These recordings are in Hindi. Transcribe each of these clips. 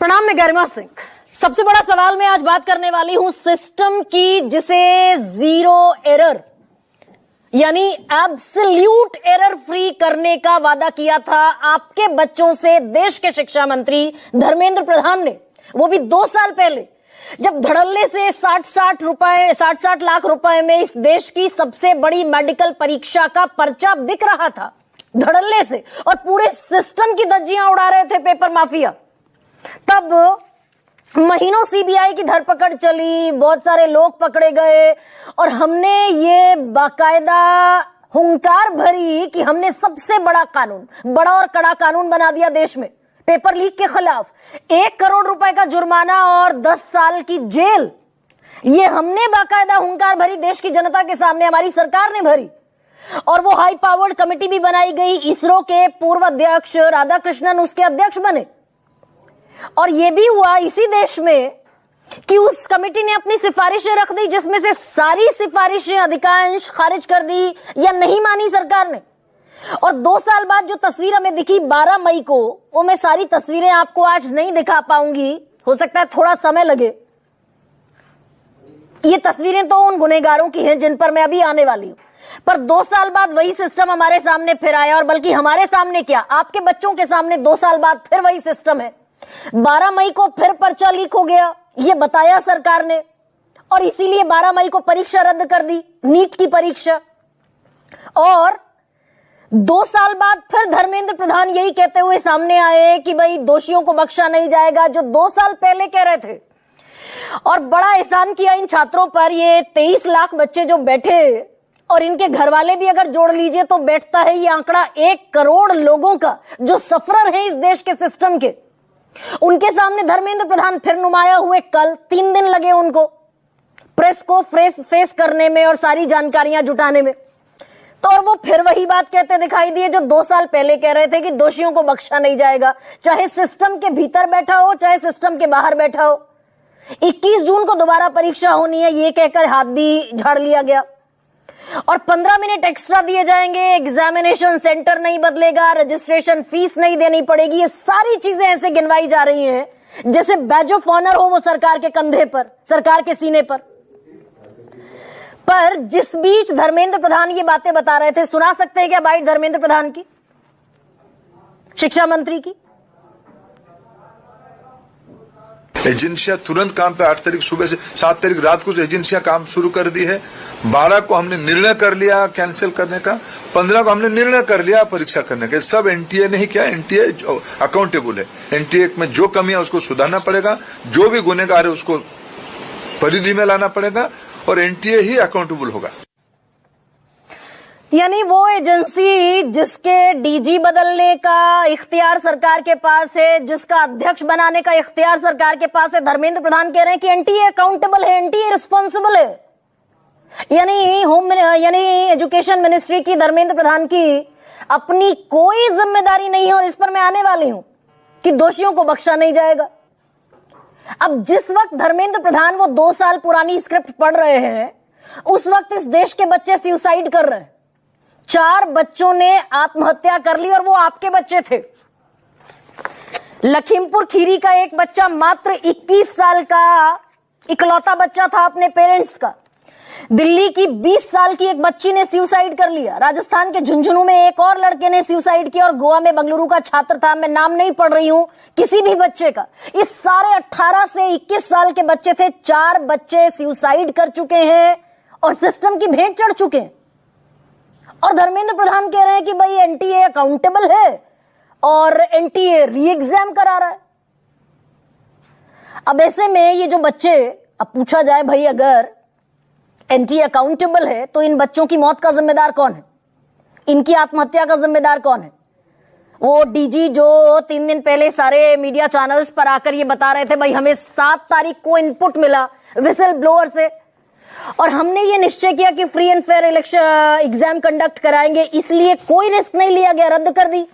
प्रणाम, मैं गरिमा सिंह। सबसे बड़ा सवाल मैं आज बात करने वाली हूं सिस्टम की, जिसे जीरो एरर यानी एब्सोल्यूट एरर फ्री करने का वादा किया था आपके बच्चों से देश के शिक्षा मंत्री धर्मेंद्र प्रधान ने, वो भी 2 साल पहले, जब धड़ल्ले से 60 लाख रुपए में इस देश की सबसे बड़ी मेडिकल परीक्षा का पर्चा बिक रहा था धड़ल्ले से, और पूरे सिस्टम की धज्जियां उड़ा रहे थे पेपर माफिया। तब महीनों सीबीआई की धरपकड़ चली, बहुत सारे लोग पकड़े गए, और हमने ये बाकायदा हुंकार भरी कि हमने सबसे बड़ा कानून, बड़ा और कड़ा कानून बना दिया देश में पेपर लीक के खिलाफ। 1 करोड़ रुपए का जुर्माना और 10 साल की जेल, ये हमने बाकायदा हुंकार भरी देश की जनता के सामने, हमारी सरकार ने भरी। और वो हाई पावर्ड कमेटी भी बनाई गई, इसरो के पूर्व अध्यक्ष राधाकृष्णन उसके अध्यक्ष बने। और ये भी हुआ इसी देश में कि उस कमेटी ने अपनी सिफारिशें रख दी, जिसमें से सारी सिफारिशें अधिकांश खारिज कर दी या नहीं मानी सरकार ने। और 2 साल बाद जो तस्वीर हमें दिखी 12 मई को, वो मैं सारी तस्वीरें आपको आज नहीं दिखा पाऊंगी, हो सकता है थोड़ा समय लगे। ये तस्वीरें तो उन गुनहगारों की हैं जिन पर मैं अभी आने वाली हूं, पर 2 साल बाद वही सिस्टम हमारे सामने फिर आया। और बल्कि हमारे सामने क्या, आपके बच्चों के सामने 2 साल बाद फिर वही सिस्टम है। 12 मई को फिर पर्चा लीक हो गया, ये बताया सरकार ने, और इसीलिए 12 मई को परीक्षा रद्द कर दी, नीट की परीक्षा। और 2 साल बाद फिर धर्मेंद्र प्रधान यही कहते हुए सामने आए कि भाई दोषियों को बख्शा नहीं जाएगा, जो 2 साल पहले कह रहे थे। और बड़ा एहसान किया इन छात्रों पर। ये 23 लाख बच्चे जो बैठे, और इनके घर वाले भी अगर जोड़ लीजिए तो बैठता है ये आंकड़ा 1 करोड़ लोगों का, जो सफरर है इस देश के सिस्टम के। उनके सामने धर्मेंद्र प्रधान फिर नुमाया हुए। कल 3 दिन लगे उनको प्रेस को फेस करने में और सारी जानकारियां जुटाने में। तो और वो फिर वही बात कहते दिखाई दिए जो 2 साल पहले कह रहे थे कि दोषियों को बख्शा नहीं जाएगा, चाहे सिस्टम के भीतर बैठा हो चाहे सिस्टम के बाहर बैठा हो। 21 जून को दोबारा परीक्षा होनी है, ये कहकर हाथ भी झाड़ लिया गया। और 15 मिनट एक्स्ट्रा दिए जाएंगे, एग्जामिनेशन सेंटर नहीं बदलेगा, रजिस्ट्रेशन फीस नहीं देनी पड़ेगी। ये सारी चीजें ऐसे गिनवाई जा रही हैं जैसे बैज ऑफ ऑनर हो वो सरकार के कंधे पर, सरकार के सीने पर। पर जिस बीच धर्मेंद्र प्रधान ये बातें बता रहे थे, सुना सकते हैं क्या बाइट धर्मेंद्र प्रधान की, शिक्षा मंत्री की? एजेंसियां तुरंत काम पे 8 तारीख सुबह से 7 तारीख रात को एजेंसियां काम शुरू कर दी है। 12 को हमने निर्णय कर लिया कैंसिल करने का, 15 को हमने निर्णय कर लिया परीक्षा करने का। सब एनटीए ने ही किया, एनटीए अकाउंटेबल है। एनटीए में जो कमी है उसको सुधारना पड़ेगा, जो भी गुनहगार है उसको परिधि में लाना पड़ेगा, और एनटीए ही अकाउंटेबल होगा। यानी वो एजेंसी जिसके डीजी बदलने का इख्तियार सरकार के पास है, जिसका अध्यक्ष बनाने का इख्तियार सरकार के पास है, धर्मेंद्र प्रधान कह रहे हैं कि एनटीए अकाउंटेबल है, एनटीए रिस्पॉन्सिबल है। यानी एजुकेशन मिनिस्ट्री की, धर्मेंद्र प्रधान की अपनी कोई जिम्मेदारी नहीं है। और इस पर मैं आने वाली हूं कि दोषियों को बख्शा नहीं जाएगा। अब जिस वक्त धर्मेंद्र प्रधान वो 2 साल पुरानी स्क्रिप्ट पढ़ रहे हैं, उस वक्त इस देश के बच्चे सुसाइड कर रहे हैं। 4 बच्चों ने आत्महत्या कर ली, और वो आपके बच्चे थे। लखीमपुर खीरी का एक बच्चा, मात्र 21 साल का इकलौता बच्चा था अपने पेरेंट्स का। दिल्ली की 20 साल की एक बच्ची ने सुसाइड कर लिया। राजस्थान के झुंझुनू में एक और लड़के ने सुसाइड किया, और गोवा में बंगलुरु का छात्र था, मैं नाम नहीं पढ़ रही हूं किसी भी बच्चे का। इस सारे 18 से 21 साल के बच्चे थे। 4 बच्चे सुसाइड कर चुके हैं और सिस्टम की भेंट चढ़ चुके हैं। और धर्मेंद्र प्रधान कह रहे हैं कि भाई एनटीए अकाउंटेबल है और एनटीए री एग्जाम करा रहा है। अब ऐसे में ये जो बच्चे, अब पूछा जाए भाई अगर एनटीए अकाउंटेबल है तो इन बच्चों की मौत का जिम्मेदार कौन है, इनकी आत्महत्या का जिम्मेदार कौन है? वो डीजी जो 3 दिन पहले सारे मीडिया चैनल्स पर आकर ये बता रहे थे भाई हमें 7 तारीख को इनपुट मिला विसल ब्लोअर से, और हमने ये निश्चय किया कि free and fair election exam conduct कराएंगे, इसलिए कोई रिस्क नहीं लिया गया, रद्द कर दी,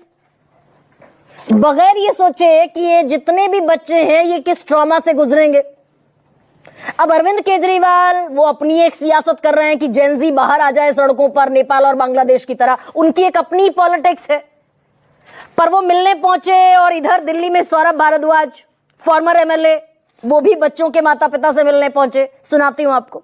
बगैर ये सोचे कि ये जितने भी बच्चे हैं ये किस ट्रॉमा से गुजरेंगे। अब अरविंद केजरीवाल वो अपनी एक सियासत कर रहे हैं कि जेनजी बाहर आ जाए सड़कों पर, नेपाल और बांग्लादेश की तरह, उनकी एक अपनी पॉलिटिक्स है। पर वो मिलने पहुंचे, और इधर दिल्ली में सौरभ भारद्वाज फॉर्मर एमएलए, वो भी बच्चों के माता पिता से मिलने पहुंचे। सुनाती हूं आपको।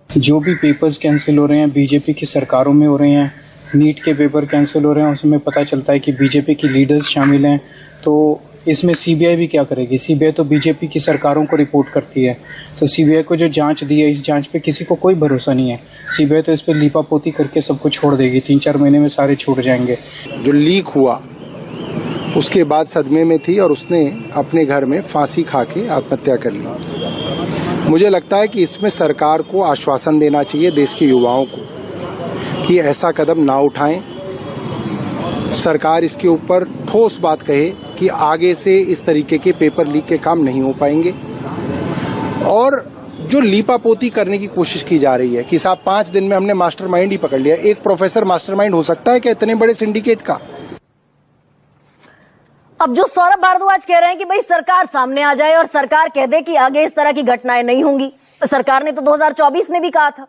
जो भी पेपर्स कैंसिल हो रहे हैं बीजेपी की सरकारों में हो रहे हैं, नीट के पेपर कैंसिल हो रहे हैं, उसमें पता चलता है कि बीजेपी की लीडर्स शामिल हैं। तो इसमें सीबीआई भी क्या करेगी? सीबीआई तो बीजेपी की सरकारों को रिपोर्ट करती है। तो सीबीआई को जो जांच दी है, इस जांच पे किसी को कोई भरोसा नहीं है। सीबीआई तो इस पे लीपापोती करके सबको छोड़ देगी, 3-4 महीने में सारे छूट जाएंगे। जो लीक हुआ उसके बाद सदमे में थी और उसने अपने घर में फांसी खा के आत्महत्या कर ली। मुझे लगता है कि इसमें सरकार को आश्वासन देना चाहिए देश के युवाओं को कि ऐसा कदम ना उठाएं। सरकार इसके ऊपर ठोस बात कहे कि आगे से इस तरीके के पेपर लीक के काम नहीं हो पाएंगे। और जो लीपापोती करने की कोशिश की जा रही है कि साहब 5 दिन में हमने मास्टरमाइंड ही पकड़ लिया, एक प्रोफेसर मास्टरमाइंड हो सकता है क्या इतने बड़े सिंडिकेट का? अब जो सौरभ भारद्वाज कह रहे हैं कि भाई सरकार सामने आ जाए और सरकार कह दे कि आगे इस तरह की घटनाएं नहीं होंगी। सरकार ने तो 2024 में भी कहा था,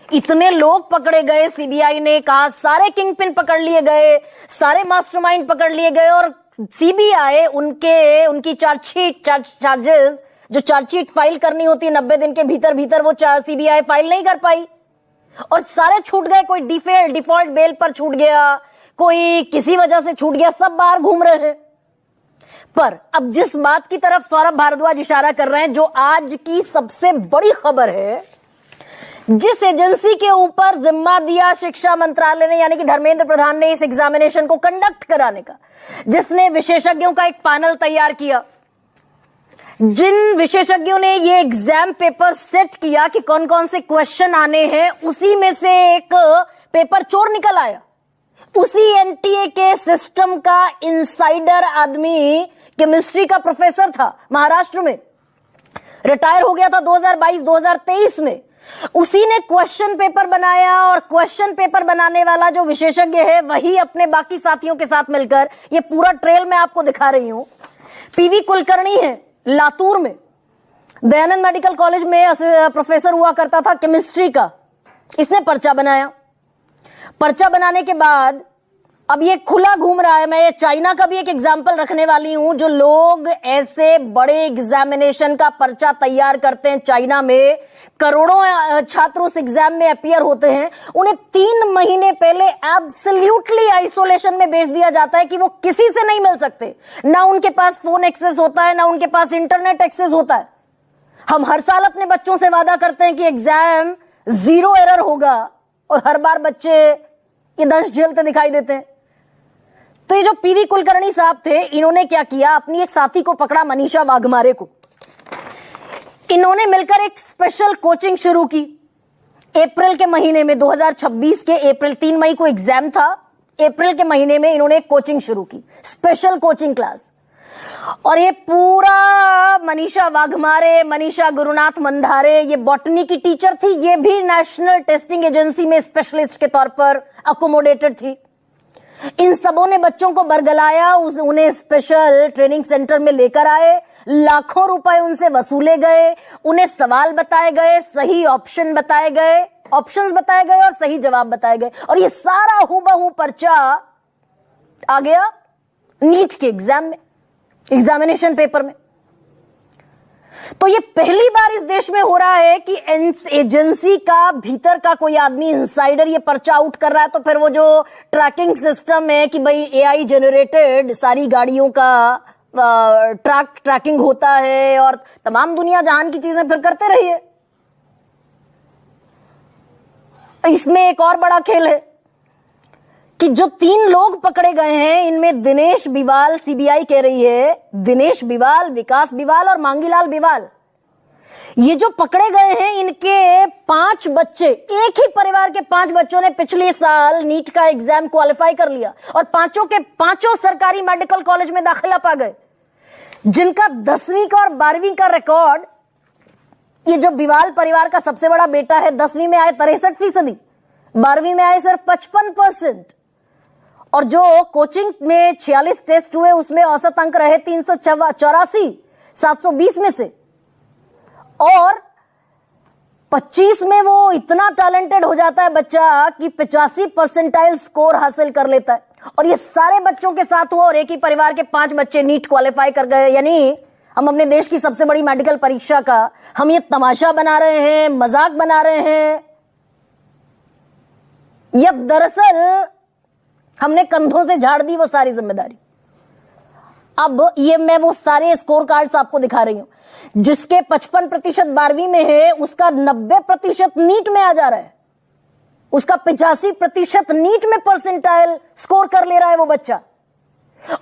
इतने लोग पकड़े गए, सीबीआई ने कहा सारे किंगपिन पकड़ लिए गए, सारे मास्टरमाइंड पकड़ लिए गए, और सीबीआई उनकी चार्जेस जो चार्जशीट फाइल करनी होती है 90 दिन के भीतर वो सीबीआई फाइल नहीं कर पाई और सारे छूट गए। कोई डिफॉल्ट बेल पर छूट गया, कोई किसी वजह से छूट गया, सब बाहर घूम रहे हैं। पर अब जिस बात की तरफ सौरभ भारद्वाज इशारा कर रहे हैं, जो आज की सबसे बड़ी खबर है, जिस एजेंसी के ऊपर जिम्मा दिया शिक्षा मंत्रालय ने, यानी कि धर्मेंद्र प्रधान ने इस एग्जामिनेशन को कंडक्ट कराने का, जिसने विशेषज्ञों का एक पैनल तैयार किया, जिन विशेषज्ञों ने ये एग्जाम पेपर सेट किया कि कौन कौन से क्वेश्चन आने हैं, उसी में से एक पेपर चोर निकल आया। उसी एनटीए के सिस्टम का इनसाइडर आदमी केमिस्ट्री का प्रोफेसर था, महाराष्ट्र में रिटायर हो गया था 2022-2023 में। उसी ने क्वेश्चन पेपर बनाया और क्वेश्चन पेपर बनाने वाला जो विशेषज्ञ है वही अपने बाकी साथियों के साथ मिलकर, ये पूरा ट्रेल मैं आपको दिखा रही हूं, पीवी कुलकर्णी है लातूर में, दयानंद मेडिकल कॉलेज में प्रोफेसर हुआ करता था केमिस्ट्री का, इसने पर्चा बनाया। पर्चा बनाने के बाद अब ये खुला घूम रहा है। मैं ये चाइना का भी एक एग्जाम्पल रखने वाली हूं, जो लोग ऐसे बड़े एग्जामिनेशन का पर्चा तैयार करते हैं चाइना में, करोड़ों छात्र उस एग्जाम में अपीयर होते हैं, उन्हें 3 महीने पहले एब्सोल्युटली आइसोलेशन में भेज दिया जाता है कि वो किसी से नहीं मिल सकते, ना उनके पास फोन एक्सेस होता है, ना उनके पास इंटरनेट एक्सेस होता है। हम हर साल अपने बच्चों से वादा करते हैं कि एग्जाम 0 एरर होगा और हर बार बच्चे ये दर्श झेलते दिखाई देते हैं। तो ये जो पीवी कुलकर्णी साहब थे, इन्होंने क्या किया, अपनी एक साथी को पकड़ा, मनीषा वाघमारे को। इन्होंने मिलकर एक स्पेशल कोचिंग शुरू की। अप्रैल के महीने में 2026 के अप्रैल 3 मई को एग्जाम था, अप्रैल के महीने में इन्होंने एक कोचिंग शुरू की, स्पेशल कोचिंग क्लास। और ये पूरा मनीषा वाघमारे, मनीषा गुरुनाथ मंधारे, ये बॉटनी की टीचर थी, ये भी नेशनल टेस्टिंग एजेंसी में स्पेशलिस्ट के तौर पर अकोमोडेटेड थी। इन सबों ने बच्चों को बरगलाया, उन्हें स्पेशल ट्रेनिंग सेंटर में लेकर आए, लाखों रुपए उनसे वसूले गए, उन्हें सवाल बताए गए, सही ऑप्शंस बताए गए और सही जवाब बताए गए, और ये सारा हूबहू पर्चा आ गया नीट के एग्जाम में, एग्जामिनेशन पेपर में। तो ये पहली बार इस देश में हो रहा है कि एजेंसी का भीतर का कोई आदमी, इनसाइडर, ये पर्चा आउट कर रहा है। तो फिर वो जो ट्रैकिंग सिस्टम है कि भाई एआई जनरेटेड सारी गाड़ियों का ट्रैकिंग होता है और तमाम दुनिया जहान की चीजें फिर करते रहिए। इसमें एक और बड़ा खेल है कि जो 3 लोग पकड़े गए हैं, इनमें दिनेश बिवाल, सीबीआई कह रही है, दिनेश बिवाल, विकास बिवाल और मांगीलाल बिवाल, ये जो पकड़े गए हैं, इनके 5 बच्चे, एक ही परिवार के 5 बच्चों ने पिछले साल नीट का एग्जाम क्वालिफाई कर लिया और पांचों के पांचों सरकारी मेडिकल कॉलेज में दाखिला पा गए। जिनका 10वीं का और 12वीं का रिकॉर्ड, ये जो बिवाल परिवार का सबसे बड़ा बेटा है, 10वीं में आए 63%, 12वीं में आए सिर्फ 55%, और जो कोचिंग में 46 टेस्ट हुए उसमें औसत अंक रहे 384, 720 में से, और 25 में वो इतना टैलेंटेड हो जाता है बच्चा कि 85 परसेंटाइल स्कोर हासिल कर लेता है। और ये सारे बच्चों के साथ हुआ और एक ही परिवार के 5 बच्चे नीट क्वालिफाई कर गए। यानी हम अपने देश की सबसे बड़ी मेडिकल परीक्षा का हम ये तमाशा बना रहे हैं, मजाक बना रहे हैं, या दरअसल हमने कंधों से झाड़ दी वो सारी जिम्मेदारी। अब ये मैं वो सारे स्कोर कार्ड्स आपको दिखा रही हूं, जिसके 55% 12वीं में है, उसका 90% नीट में आ जा रहा है, उसका 85% नीट में परसेंटाइल स्कोर कर ले रहा है वो बच्चा।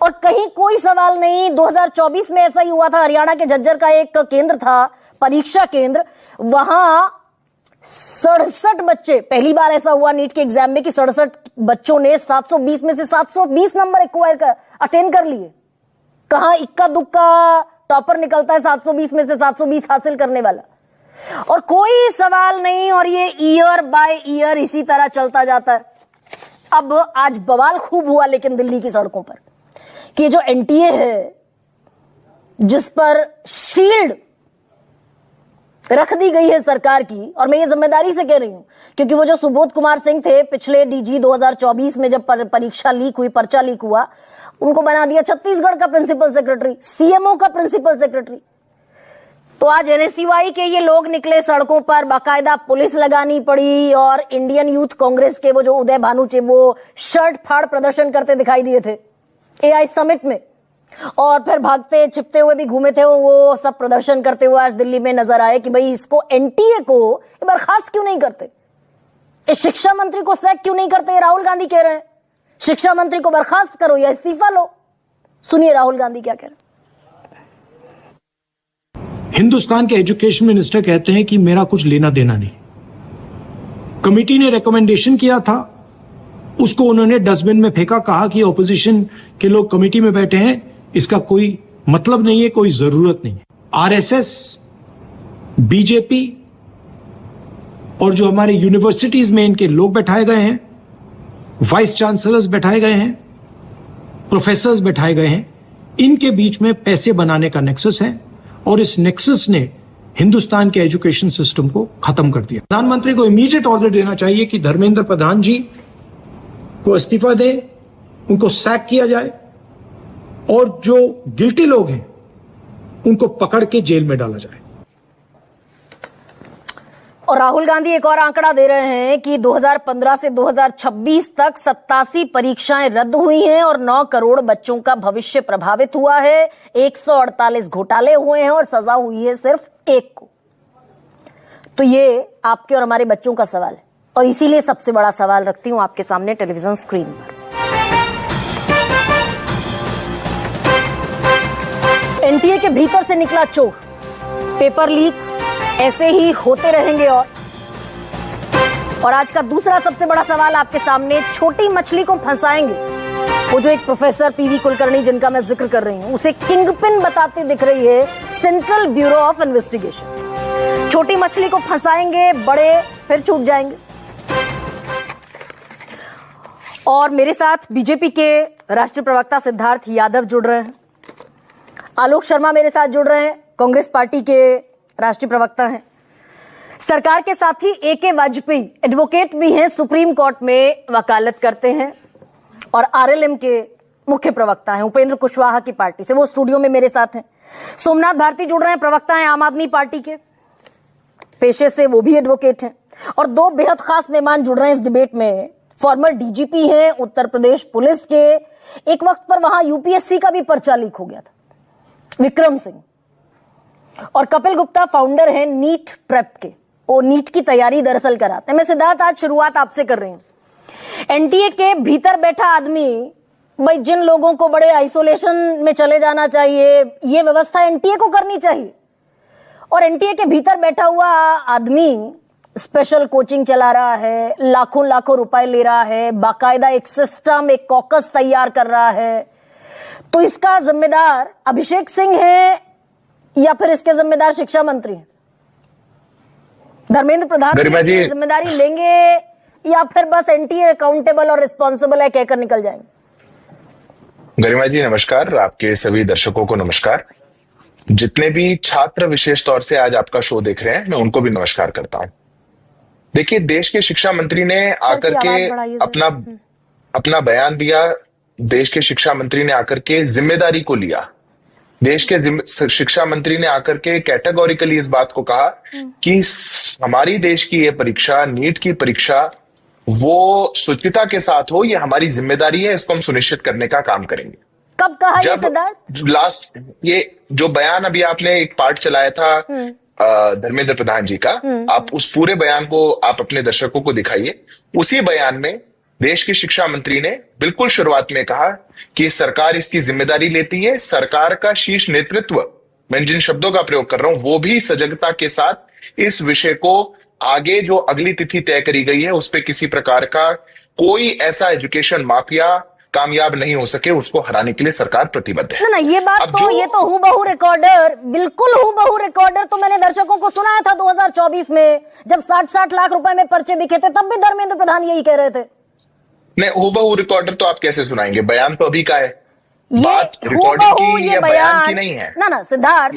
और कहीं कोई सवाल नहीं। 2024 में ऐसा ही हुआ था, हरियाणा के झज्जर का एक केंद्र था, परीक्षा केंद्र, वहां 67 बच्चे, पहली बार ऐसा हुआ नीट के एग्जाम में कि 67 बच्चों ने 720 में से 720 नंबर एक्वायर कर अटेंड कर लिए। कहां इक्का दुक्का टॉपर निकलता है 720 में से 720 हासिल करने वाला, और कोई सवाल नहीं। और ये ईयर बाय ईयर इसी तरह चलता जाता है। अब आज बवाल खूब हुआ लेकिन दिल्ली की सड़कों पर कि जो एनटीए है, जिस पर शील्ड रख दी गई है सरकार की, और मैं ये जिम्मेदारी से कह रही हूं क्योंकि वो जो सुबोध कुमार सिंह थे पिछले डीजी 2024 में जब परीक्षा लीक हुई, पर्चा लीक हुआ, उनको बना दिया छत्तीसगढ़ का प्रिंसिपल सेक्रेटरी, सीएमओ का प्रिंसिपल सेक्रेटरी। तो आज एनएसयूआई के ये लोग निकले सड़कों पर, बाकायदा पुलिस लगानी पड़ी, और इंडियन यूथ कांग्रेस के वो जो उदय भानु वो शर्ट फाड़ प्रदर्शन करते दिखाई दिए थे एआई समिट में, और फिर भागते छिपते हुए भी घूमे थे वो सब प्रदर्शन करते हुए आज दिल्ली में नजर आए कि भाई इसको एनटीए को बर्खास्त क्यों नहीं करते, इस शिक्षा मंत्री को सैक क्यों नहीं करते। राहुल गांधी कह रहे हैं शिक्षा मंत्री को बर्खास्त करो या इस्तीफा लो। सुनिए राहुल गांधी क्या कह रहे हैं। हिंदुस्तान के एजुकेशन मिनिस्टर कहते हैं कि मेरा कुछ लेना देना नहीं। कमेटी ने रिकमेंडेशन किया था, उसको उन्होंने डस्टबिन में फेंका, कहा कि ऑपोजिशन के लोग कमेटी में बैठे हैं, इसका कोई मतलब नहीं है, कोई जरूरत नहीं है। आरएसएस, बीजेपी और जो हमारे यूनिवर्सिटीज में इनके लोग बैठाए गए हैं, वाइस चांसलर्स बैठाए गए हैं, प्रोफेसर्स बैठाए गए हैं, इनके बीच में पैसे बनाने का नेक्सस है, और इस नेक्सस ने हिंदुस्तान के एजुकेशन सिस्टम को खत्म कर दिया। प्रधानमंत्री को इमीडिएट ऑर्डर देना चाहिए कि धर्मेंद्र प्रधान जी को इस्तीफा दे, उनको सैक किया जाए, और जो गिल्टी लोग हैं उनको पकड़ के जेल में डाला जाए। और राहुल गांधी एक और आंकड़ा दे रहे हैं कि 2015 से 2026 तक 87 परीक्षाएं रद्द हुई हैं और 9 करोड़ बच्चों का भविष्य प्रभावित हुआ है, 148 घोटाले हुए हैं और सजा हुई है सिर्फ 1 को। तो ये आपके और हमारे बच्चों का सवाल है, और इसीलिए सबसे बड़ा सवाल रखती हूं आपके सामने टेलीविजन स्क्रीन पर। एनटीए के भीतर से निकला चोर, पेपर लीक ऐसे ही होते रहेंगे। और आज का दूसरा सबसे बड़ा सवाल आपके सामने, छोटी मछली को फंसाएंगे। वो जो एक प्रोफेसर पीवी कुलकर्णी जिनका मैं जिक्र कर रही हूं, उसे किंगपिन बताते दिख रही है सेंट्रल ब्यूरो ऑफ इन्वेस्टिगेशन। छोटी मछली को फंसाएंगे, बड़े फिर छूट जाएंगे। और मेरे साथ बीजेपी के राष्ट्रीय प्रवक्ता सिद्धार्थ यादव जुड़ रहे हैं, आलोक शर्मा मेरे साथ जुड़ रहे हैं, कांग्रेस पार्टी के राष्ट्रीय प्रवक्ता हैं। सरकार के साथ ही एके वाजपेयी एडवोकेट भी हैं, सुप्रीम कोर्ट में वकालत करते हैं, और आरएलएम के मुख्य प्रवक्ता हैं उपेंद्र कुशवाहा की पार्टी से, वो स्टूडियो में मेरे साथ हैं। सोमनाथ भारती जुड़ रहे हैं, प्रवक्ता हैं आम आदमी पार्टी के, पेशे से वो भी एडवोकेट हैं। और 2 बेहद खास मेहमान जुड़ रहे हैं इस डिबेट में, फॉर्मर डीजीपी हैं उत्तर प्रदेश पुलिस के, एक वक्त पर वहां यूपीएससी का भी पर्चा लीक हो गया था, विक्रम सिंह। और कपिल गुप्ता फाउंडर हैं नीट प्रेप के, वो नीट की तैयारी दरअसल कराते हैं। मैं सिद्धार्थ आज शुरुआत आपसे कर रही हूं। एनटीए के भीतर बैठा आदमी, भाई जिन लोगों को बड़े आइसोलेशन में चले जाना चाहिए, ये व्यवस्था एनटीए को करनी चाहिए, और एनटीए के भीतर बैठा हुआ आदमी स्पेशल कोचिंग चला रहा है, लाखों लाखों रुपए ले रहा है, बाकायदा एक सिस्टम, एक कॉकस तैयार कर रहा है। तो इसका जिम्मेदार अभिषेक सिंह है या फिर इसके जिम्मेदार शिक्षा मंत्री हैं? धर्मेंद्र प्रधान जिम्मेदारी लेंगे या फिर बस एनटीए अकाउंटेबल और रिस्पॉन्सिबल है कहकर निकल जाएंगे? गरिमा जी नमस्कार, आपके सभी दर्शकों को नमस्कार। जितने भी छात्र विशेष तौर से आज आपका शो देख रहे हैं, मैं उनको भी नमस्कार करता हूं। देखिए, देश के शिक्षा मंत्री ने आकर के अपना बयान दिया देश के शिक्षा मंत्री ने आकर के जिम्मेदारी को लिया, देश के शिक्षा मंत्री ने आकर के कैटेगोरिकली इस बात को कहा कि हमारी देश की ये परीक्षा, नीट की परीक्षा, वो शुचिता के साथ हो, ये हमारी जिम्मेदारी है, इसको हम सुनिश्चित करने का काम करेंगे। कब कहा ये जब सिद्धार्थ? लास्ट ये जो बयान अभी आपने एक पार्ट चलाया था धर्मेंद्र प्रधान जी का, आप उस पूरे बयान को आप अपने दर्शकों को दिखाइए। उसी बयान में देश की शिक्षा मंत्री ने बिल्कुल शुरुआत में कहा कि सरकार इसकी जिम्मेदारी लेती है, सरकार का शीर्ष नेतृत्व, मैं जिन शब्दों का प्रयोग कर रहा हूं वो भी सजगता के साथ इस विषय को आगे जो अगली तिथि तय करी गई है उस पर किसी प्रकार का कोई ऐसा एजुकेशन माफिया कामयाब नहीं हो सके, उसको हराने के लिए सरकार प्रतिबद्ध है। ना ये बात तो, ये तो हूबहू रिकॉर्डर, बिल्कुल हूबहू रिकॉर्डर तो मैंने दर्शकों को सुनाया था 2024 में, जब 60-60 लाख रुपए में पर्चे दिखे थे, तब भी धर्मेंद्र प्रधान यही कह रहे थे। नहीं, हूबहू रिकॉर्डर तो आप कैसे सुनाएंगे? बयान तो अभी का है, बात ये रिकॉर्डिंग हूबहू की ये या बयान बयान की नहीं है। ना सिद्धार्थ,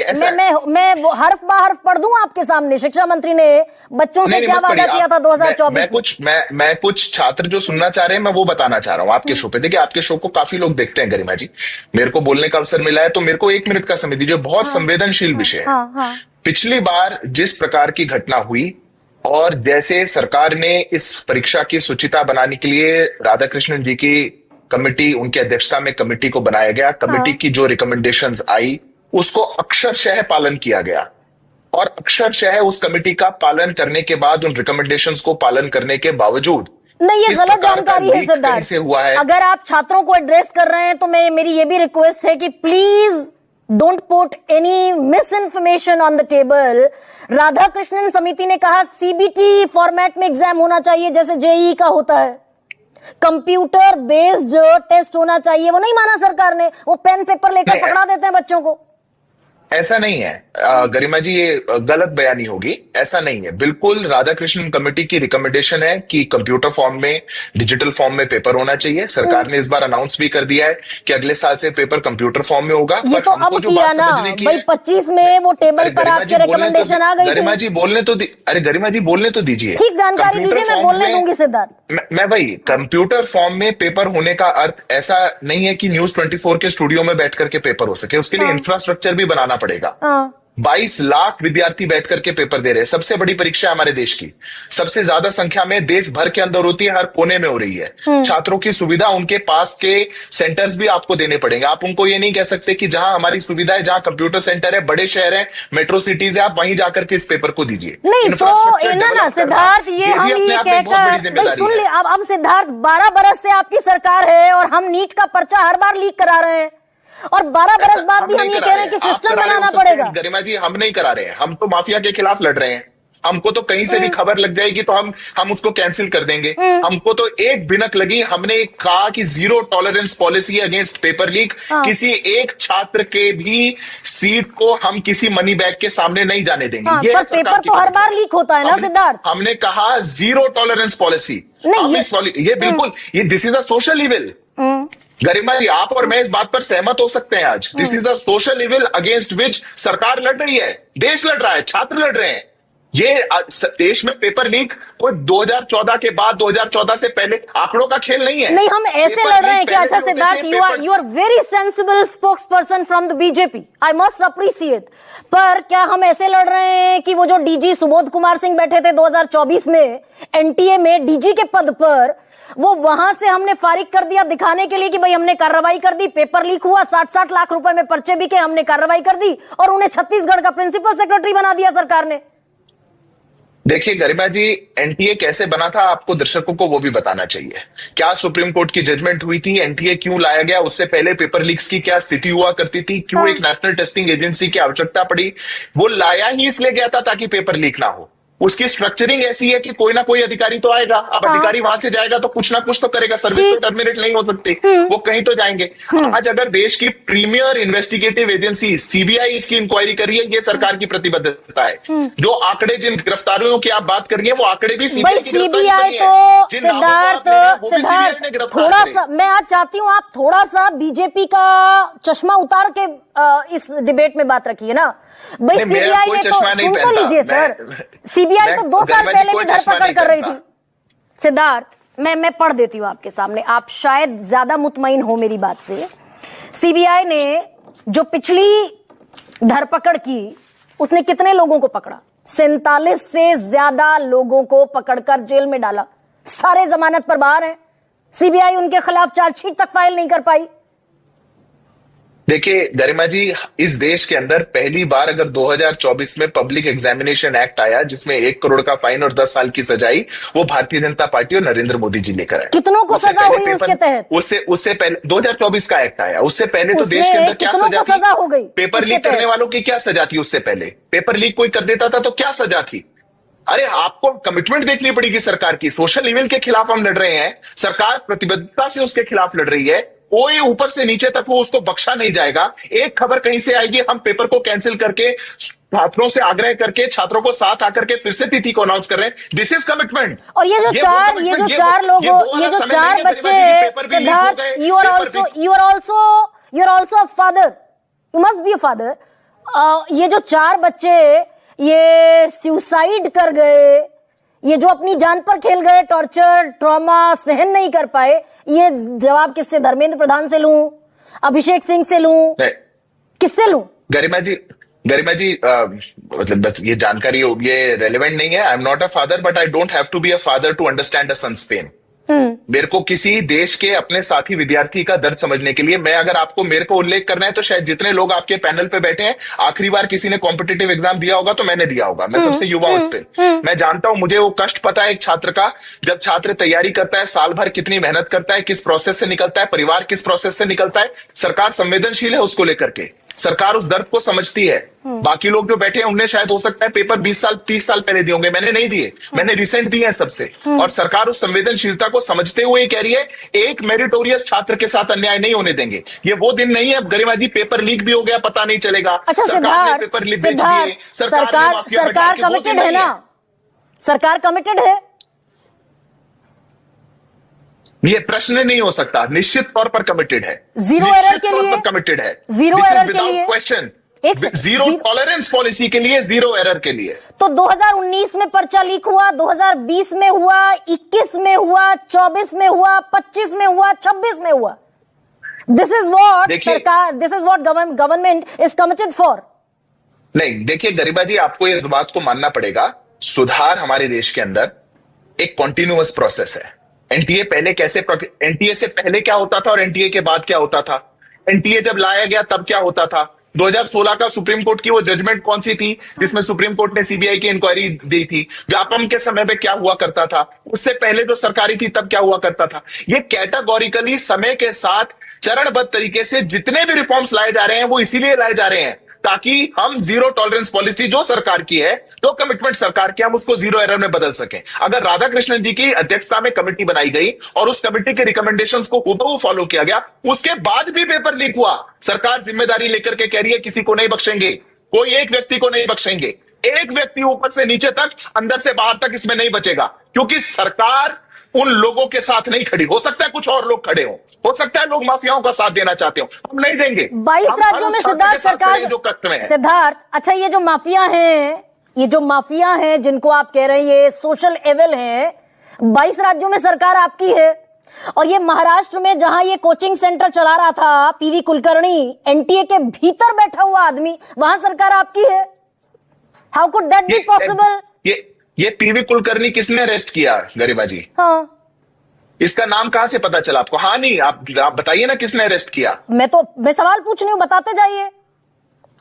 मैं वो हर्फ बा हर्फ पढ़ दूं आपके सामने। शिक्षा मंत्री ने बच्चों से क्या वादा किया था 2024 मैं कुछ छात्र जो सुनना चाह रहे हैं मैं वो बताना चाह रहा हूं आपके शो पे। देखिए, आपके शो को काफी लोग देखते हैं गरिमा जी, मेरे को बोलने का अवसर मिला है तो मेरे को 1 मिनट का समय दीजिए। बहुत संवेदनशील विषय है। पिछली बार जिस प्रकार की घटना हुई और जैसे सरकार ने इस परीक्षा की शुचिता बनाने के लिए राधाकृष्णन जी की कमेटी, उनकी अध्यक्षता में कमेटी को बनाया गया, कमेटी की जो रिकमेंडेशंस आई उसको अक्षरशः पालन किया गया और अक्षरशः उस कमेटी का पालन करने के बाद, उन रिकमेंडेशंस को पालन करने के बावजूद नहीं, ये गलत जानकारी है सिद्धार्थ। से हुआ है। अगर आप छात्रों को एड्रेस कर रहे हैं तो मेरी ये भी रिक्वेस्ट है कि please don't put any miss information on the table. Radhakrishnan समिति ने कहा सीबीटी फॉर्मेट में एग्जाम होना चाहिए जैसे जेईई का होता है, कंप्यूटर बेस्ड टेस्ट होना चाहिए, वो नहीं माना सरकार ने। वो पेन पेपर लेकर पकड़ा देते हैं बच्चों को। ऐसा नहीं है गरिमा जी, ये गलत बयानी होगी। ऐसा नहीं है, बिल्कुल राधाकृष्णन कमेटी की रिकमेंडेशन है कि कंप्यूटर फॉर्म में, डिजिटल फॉर्म में पेपर होना चाहिए। सरकार ने इस बार अनाउंस भी कर दिया है कि अगले साल से पेपर कंप्यूटर फॉर्म में होगा। ये तो अब किया ना भाई, 25 में वो टेबल पर आपके रिकमेंडेशन आ गई। गरिमा जी बोलने तो अरे गरिमा जी बोलने तो दीजिए, ठीक जानकारी दीजिए, मैं बोलने दूंगी सिद्धार्थ। मैं भाई, कंप्यूटर फॉर्म में पेपर होने का अर्थ ऐसा नहीं है कि न्यूज 24 के स्टूडियो में बैठ करके पेपर हो सके, उसके लिए इंफ्रास्ट्रक्चर भी बनाना पड़ेगा। 22 लाख विद्यार्थी बैठ करके पेपर दे रहे हैं। सबसे बड़ी परीक्षा है हमारे देश की, सबसे ज्यादा संख्या में देश भर के अंदर होती है, हर कोने में हो रही है। छात्रों की सुविधा, उनके पास के सेंटर्स भी आपको देने पड़ेंगे। आप उनको ये नहीं कह सकते कि जहां हमारी सुविधा है, जहां कंप्यूटर सेंटर है, बड़े शहर है, मेट्रो सिटीज है, आप वहीं जाकर के इस पेपर को दीजिए। नहीं तो ना सिद्धार्थ, ये हम ये कहकर सुन ले। अब सिद्धार्थ 12 बरस से आपकी सरकार है और हम नीट का पर्चा हर बार लीक करा रहे हैं और 12 बरस बाद भी हम ये कह रहे हैं कि सिस्टम बनाना पड़ेगा। गरिमा जी, हम नहीं करा रहे हैं, हम तो माफिया के खिलाफ लड़ रहे हैं। हमको तो कहीं से भी खबर लग जाएगी तो हम उसको कैंसिल कर देंगे। हमको तो एक भिनक लगी, हमने कहा कि 0 tolerance policy against paper leak. किसी एक छात्र के भी सीट को हम किसी मनी बैग के सामने नहीं जाने देंगे। ये पर पेपर तो हर बार लीक होता है ना सिद्धार्थ। हमने कहा 0 टॉलरेंस पॉलिसी। ये बिल्कुल, ये this is a social evil. Garima ji, आप और मैं इस बात पर सहमत हो सकते हैं आज। This is a social evil against which सरकार लड़ रही है, देश लड़ रहा है, छात्र लड़ रहे हैं। ये देश में पेपर लीक कोई 2014 के बाद, 2014 से पहले आंकड़ों का खेल नहीं है। नहीं, हम ऐसे लड़ रहे हैं कि अच्छा Siddharth, you are very sensible spokesperson from the BJP, I must appreciate. पर क्या हम ऐसे लड़ रहे हैं कि वो जो डीजी सुबोध कुमार सिंह बैठे थे 2024 में एनटीए में डीजी के पद पर, वो वहां से हमने फारिग कर दिया दिखाने के लिए कि भाई हमने कार्रवाई कर दी, पेपर लीक हुआ, 60-60 लाख रुपए में पर्चे बिके, हमने कार्रवाई कर दी और उन्हें छत्तीसगढ़ का प्रिंसिपल सेक्रेटरी बना दिया सरकार ने। देखिए गरिमा जी, एनटीए कैसे बना था आपको दर्शकों को वो भी बताना चाहिए। क्या सुप्रीम कोर्ट की जजमेंट हुई थी, एनटीए क्यों लाया गया, उससे पहले पेपर लीक्स की क्या स्थिति हुआ करती थी, क्यों एक नेशनल टेस्टिंग एजेंसी की आवश्यकता पड़ी। वो लाया ही इसलिए गया था ताकि पेपर लीक ना हो। उसकी स्ट्रक्चरिंग ऐसी है कि कोई ना कोई अधिकारी तो आएगा। अब अधिकारी वहां से जाएगा तो कुछ ना कुछ तो करेगा, सर्विस तो टर्मिनेट नहीं हो सकती, वो कहीं तो जाएंगे। आज अगर देश की प्रीमियर इन्वेस्टिगेटिव एजेंसी सीबीआई इसकी इंक्वायरी कर रही है, ये सरकार की प्रतिबद्धता है। जो आंकड़े, जिन गिरफ्तारियों की आप बात कर रही है, वो आंकड़े भी सीबीआई तो सिद्धार्थ थोड़ा सा, मैं आज चाहती हूँ आप थोड़ा सा बीजेपी का चश्मा उतार के इस डिबेट में बात रखिए ना भाई। सीबीआई ने तो, सुन तो लीजिए सर, सीबीआई तो 2 साल पहले भी धरपकड़ कर रही थी सिद्धार्थ। मैं पढ़ देती हूं आपके सामने, आप शायद ज्यादा मुतमईन हो मेरी बात से। सीबीआई ने जो पिछली धरपकड़ की, उसने कितने लोगों को पकड़ा? 47 से ज्यादा लोगों को पकड़कर जेल में डाला, सारे जमानत पर बाहर हैं। सीबीआई उनके खिलाफ चार्जशीट तक फाइल नहीं कर पाई। देखिए गरिमा जी, इस देश के अंदर पहली बार अगर 2024 में पब्लिक एग्जामिनेशन एक्ट आया जिसमें 1 करोड़ का फाइन और 10 साल की सजाई, वो भारतीय जनता पार्टी और नरेंद्र मोदी जी लेकर आए। कितनों को सजा हुई उसके तहत? उससे पहले 2024 का एक्ट आया, उससे पहले तो देश के अंदर क्या सजा हो गई? पेपर लीक करने वालों की क्या सजा थी? उससे पहले पेपर लीक कोई कर देता था तो क्या सजा थी? अरे आपको कमिटमेंट देखनी पड़ेगी सरकार की। सोशल इविल के खिलाफ हम लड़ रहे हैं, सरकार प्रतिबद्धता से उसके खिलाफ लड़ रही है, कोई ऊपर से नीचे तक वो उसको बख्शा नहीं जाएगा। एक खबर कहीं से आएगी, हम पेपर को कैंसिल करके छात्रों से आग्रह करके छात्रों को साथ आकर के फिर से तिथि को अनाउंस कर रहे हैं। This is commitment. और ये जो चार बच्चे, Siddharth, you are also father, you must be a father. ये जो 4 बच्चे ये सुसाइड कर गए, ये जो अपनी जान पर खेल गए, टॉर्चर ट्रॉमा सहन नहीं कर पाए, ये जवाब किससे? धर्मेंद्र प्रधान से लूं, अभिषेक सिंह से लूं, किससे लूं? गरिमा जी मतलब ये जानकारी ये रेलेवेंट नहीं है। I am not a father but I don't have to be a father to understand a son's pain. मेरे को किसी देश के अपने साथी विद्यार्थी का दर्द समझने के लिए, मैं अगर आपको मेरे को उल्लेख करना है तो शायद जितने लोग आपके पैनल पे बैठे हैं, आखिरी बार किसी ने कॉम्पिटिटिव एग्जाम दिया होगा तो मैंने दिया होगा। मैं सबसे युवा हूं इस पे, मैं जानता हूं, मुझे वो कष्ट पता है एक छात्र का। जब छात्र तैयारी करता है, साल भर कितनी मेहनत करता है, किस प्रोसेस से निकलता है, परिवार किस प्रोसेस से निकलता है। सरकार संवेदनशील है उसको लेकर के, सरकार उस दर्द को समझती है। बाकी लोग जो बैठे हैं उन्हें शायद हो सकता है पेपर 20 साल 30 साल पहले दिए होंगे, मैंने नहीं दिए, मैंने रिसेंट दिए हैं सबसे। और सरकार उस संवेदनशीलता को समझते हुए कह रही है एक मेरिटोरियस छात्र के साथ अन्याय नहीं होने देंगे। ये वो दिन नहीं है गरिमा जी पेपर लीक भी हो गया पता नहीं चलेगा। अच्छा सरकार ने पेपर लीक बेच दिए, सरकार कमिटेड है ना, सरकार कमिटेड है, ये प्रश्न नहीं हो सकता, निश्चित तौर पर कमिटेड है, जीरो एरर के लिए कमिटेड है, जीरो एरर के लिए क्वेश्चन, जीरो टॉलरेंस पॉलिसी के लिए, जीरो एरर के लिए। तो 2019 में पर्चा लीक हुआ, 2020 में हुआ, 21 में हुआ, 24 में हुआ, 25 में हुआ, 26 में हुआ। दिस इज व्हाट सरकार, this is what government is committed for. नहीं देखिए गरिमा जी, आपको इस बात को मानना पड़ेगा, सुधार हमारे देश के अंदर एक कॉन्टिन्यूअस प्रोसेस है। एनटीए पहले कैसे, एनटीए से पहले क्या होता था और एनटीए के बाद क्या होता था? एनटीए जब लाया गया तब क्या होता था? 2016 का सुप्रीम कोर्ट की वो जजमेंट कौन सी थी जिसमें सुप्रीम कोर्ट ने सीबीआई की इंक्वायरी दी थी? व्यापम के समय पे क्या हुआ करता था? उससे पहले जो सरकारी थी तब क्या हुआ करता था? ये कैटेगोरिकली समय के साथ चरणबद्ध तरीके से जितने भी रिफॉर्म्स लाए जा रहे हैं वो इसीलिए लाए जा रहे हैं ताकि हम जीरो टॉलरेंस पॉलिसी जो सरकार की है, जो कमिटमेंट सरकार की, हम उसको जीरो एरर में बदल सकें। अगर राधाकृष्णन जी की अध्यक्षता में कमेटी बनाई गई और उस कमेटी के रिकमेंडेशंस को हूबहू फॉलो किया गया, उसके बाद भी पेपर लीक हुआ, सरकार जिम्मेदारी लेकर के कह रही है किसी को नहीं बख्शेंगे, कोई एक व्यक्ति को नहीं बख्शेंगे, एक व्यक्ति ऊपर से नीचे तक, अंदर से बाहर तक इसमें नहीं बचेगा, क्योंकि सरकार उन लोगों के साथ नहीं खड़ी। हो सकता है कुछ और लोग खड़े हो सकता है लोग माफियाओं का साथ देना चाहते हो, हम नहीं देंगे। 22 राज्यों में सिद्धार्थ सरकार, सिद्धार्थ अच्छा, ये जो माफिया हैं, ये जो माफिया हैं जिनको आप कह रहे हैं ये सोशल एविल हैं, 22 राज्यों में सरकार आपकी है। और ये महाराष्ट्र में जहां ये कोचिंग सेंटर चला रहा था पीवी कुलकर्णी, एनटीए के भीतर बैठा हुआ आदमी, वहां सरकार आपकी है। How could that be possible? ये पीवी कुलकर्णी किसने अरेस्ट किया गरिमा जी? हाँ, इसका नाम कहां से पता चला आपको? हाँ नहीं, आप बताइए ना किसने अरेस्ट किया। मैं सवाल पूछ रही हूँ, बताते जाइए।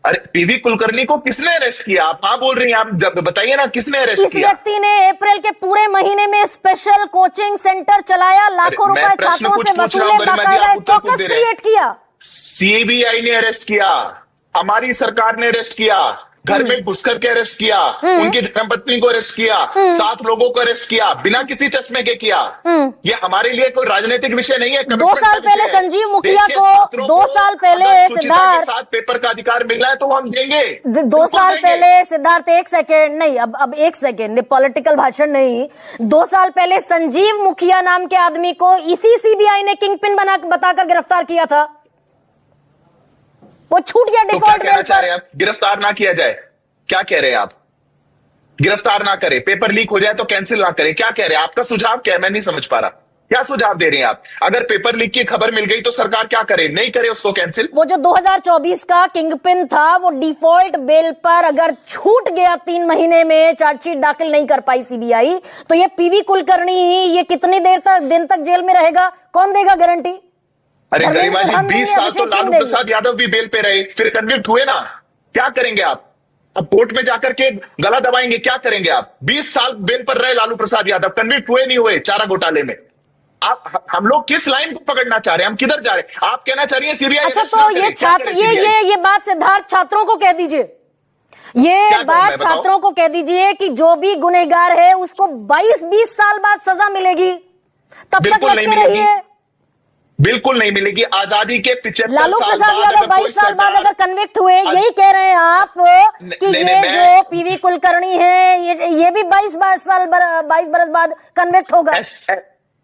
अरे पीवी कुलकर्णी को किसने अरेस्ट किया? आप हाँ बोल रही हैं, आप बताइए ना किसने अरेस्ट किया? इस व्यक्ति ने अप्रैल के पूरे महीने में स्पेशल कोचिंग सेंटर चलाया, लाखों रुपए छात्रों से वसूले, बाकायदा कॉकस क्रिएट किया। सीबीआई ने अरेस्ट किया, हमारी सरकार ने अरेस्ट किया, घर में घुस करके अरेस्ट किया, उनकी धर्मपत्नी को अरेस्ट किया, 7 लोगों को अरेस्ट किया, बिना किसी चश्मे के किया। ये हमारे लिए कोई राजनीतिक विषय नहीं है। 2 साल पहले संजीव मुखिया को, 2 साल पहले सिद्धार्थ, साथ पेपर का अधिकार मिल रहा है तो हम देंगे। 2 साल पहले सिद्धार्थ, एक सेकेंड नहीं, अब एक सेकेंड, पॉलिटिकल भाषण नहीं। 2 साल पहले संजीव मुखिया नाम के आदमी को इसी सीबीआई ने किंगपिन बताकर गिरफ्तार किया था, वो छूट गया डिफॉल्ट बेल पर। गिरफ्तार ना किया जाए, क्या कह रहे हैं आप? गिरफ्तार ना करें, पेपर लीक हो जाए तो कैंसिल ना करें, क्या कह रहे हैं? आपका सुझाव क्या है? मैं नहीं समझ पा रहा। क्या सुझाव दे रहे हैं आप? अगर पेपर लीक की खबर मिल गई तो सरकार क्या करे? नहीं करे उसको कैंसिल? वो जो 2024 का किंगपिन था वो डिफॉल्ट बेल पर अगर छूट गया 3 महीने में, चार्जशीट दाखिल नहीं कर पाई सीबीआई, तो ये पीवी कुलकर्णी ये कितनी दिन तक जेल में रहेगा? कौन देगा गारंटी? अरे गरिमा जी, 20 साल तो लालू प्रसाद यादव भी बेल पे रहे, फिर कन्विक्ट हुए ना, क्या करेंगे आप? अब कोर्ट में जाकर के गला दबाएंगे, क्या करेंगे आप? 20 साल बेल पर रहे लालू प्रसाद यादव, कन्विक्ट हुए नहीं हुए चारा घोटाले में। आप हम लोग किस लाइन को पकड़ना चाह रहे हैं? हम किधर जा रहे हैं? आप कहना चाह रही हैं सीबीआई? अच्छा, तो ये छात्र ये बात सिद्धार्थ छात्रों को कह दीजिए, ये बात छात्रों को कह दीजिए कि जो भी गुनहगार है उसको 22-20 साल बाद सजा मिलेगी, तब तक लटके रहिए। बिल्कुल नहीं मिलेगी। आजादी के 75 लालू साल प्रसाद बाद यादव 22 साल बाद अगर कन्विक्ट हुए, यही कह रहे हैं आप कि ये जो पीवी कुलकर्णी है ये भी 22 बरस बाद कन्विक्ट होगा?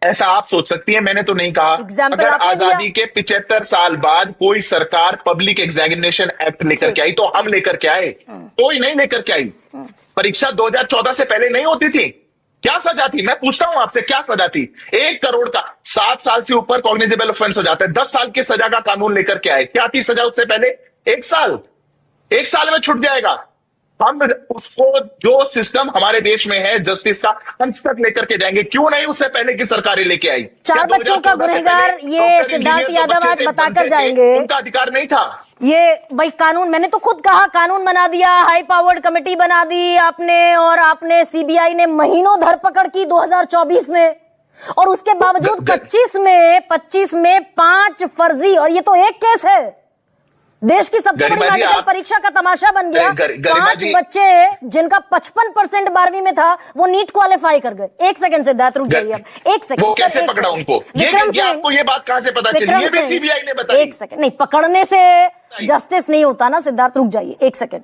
ऐसा आप सोच सकती हैं, मैंने तो नहीं कहा। अगर आजादी के 75 साल बाद कोई सरकार पब्लिक एग्जामिनेशन एक्ट लेकर के आई तो हम लेकर के आए, कोई नहीं लेकर के आई। परीक्षा 2014 से पहले नहीं होती थी? क्या सजा थी? मैं पूछता हूं आपसे, क्या सजा थी? 1 करोड़ का 7 साल से ऊपर कॉग्निजेबल ऑफेंस हो जाता है। 10 साल की सजा का कानून लेकर के आए, क्या थी सजा उससे पहले? 1 साल। 1 साल में छूट जाएगा। हम उसको जो सिस्टम हमारे देश में है जस्टिस का, अंत तक लेकर के जाएंगे। क्यों नहीं उससे पहले की सरकारें लेके आई? 4 बच्चों का गुनहगार ये सिद्धार्थ यादव आज बताकर जाएंगे। उनका अधिकार नहीं था ये भाई कानून, मैंने तो खुद कहा कानून बना दिया, हाई पावर्ड कमेटी बना दी आपने, और आपने सीबीआई ने महीनों धरपकड़ की 2024 में, और उसके बावजूद 25 में 5 फर्जी, और ये तो एक केस है। देश की सबसे बड़ी मेडिकल परीक्षा का तमाशा बन गया। 5 बच्चे जिनका 55% 12वीं में था वो नीट क्वालिफाई कर गए। 1 सेकंड सिद्धार्थ रुक जाइए, अब 1 सेकंड। वो कैसे पकड़ा उनको? आपको ये बात कहां से पता चली? ये भी सीबीआई ने बताई। 1 सेकंड, नहीं, पकड़ने से जस्टिस नहीं होता ना सिद्धार्थ, रुक जाइए 1 second.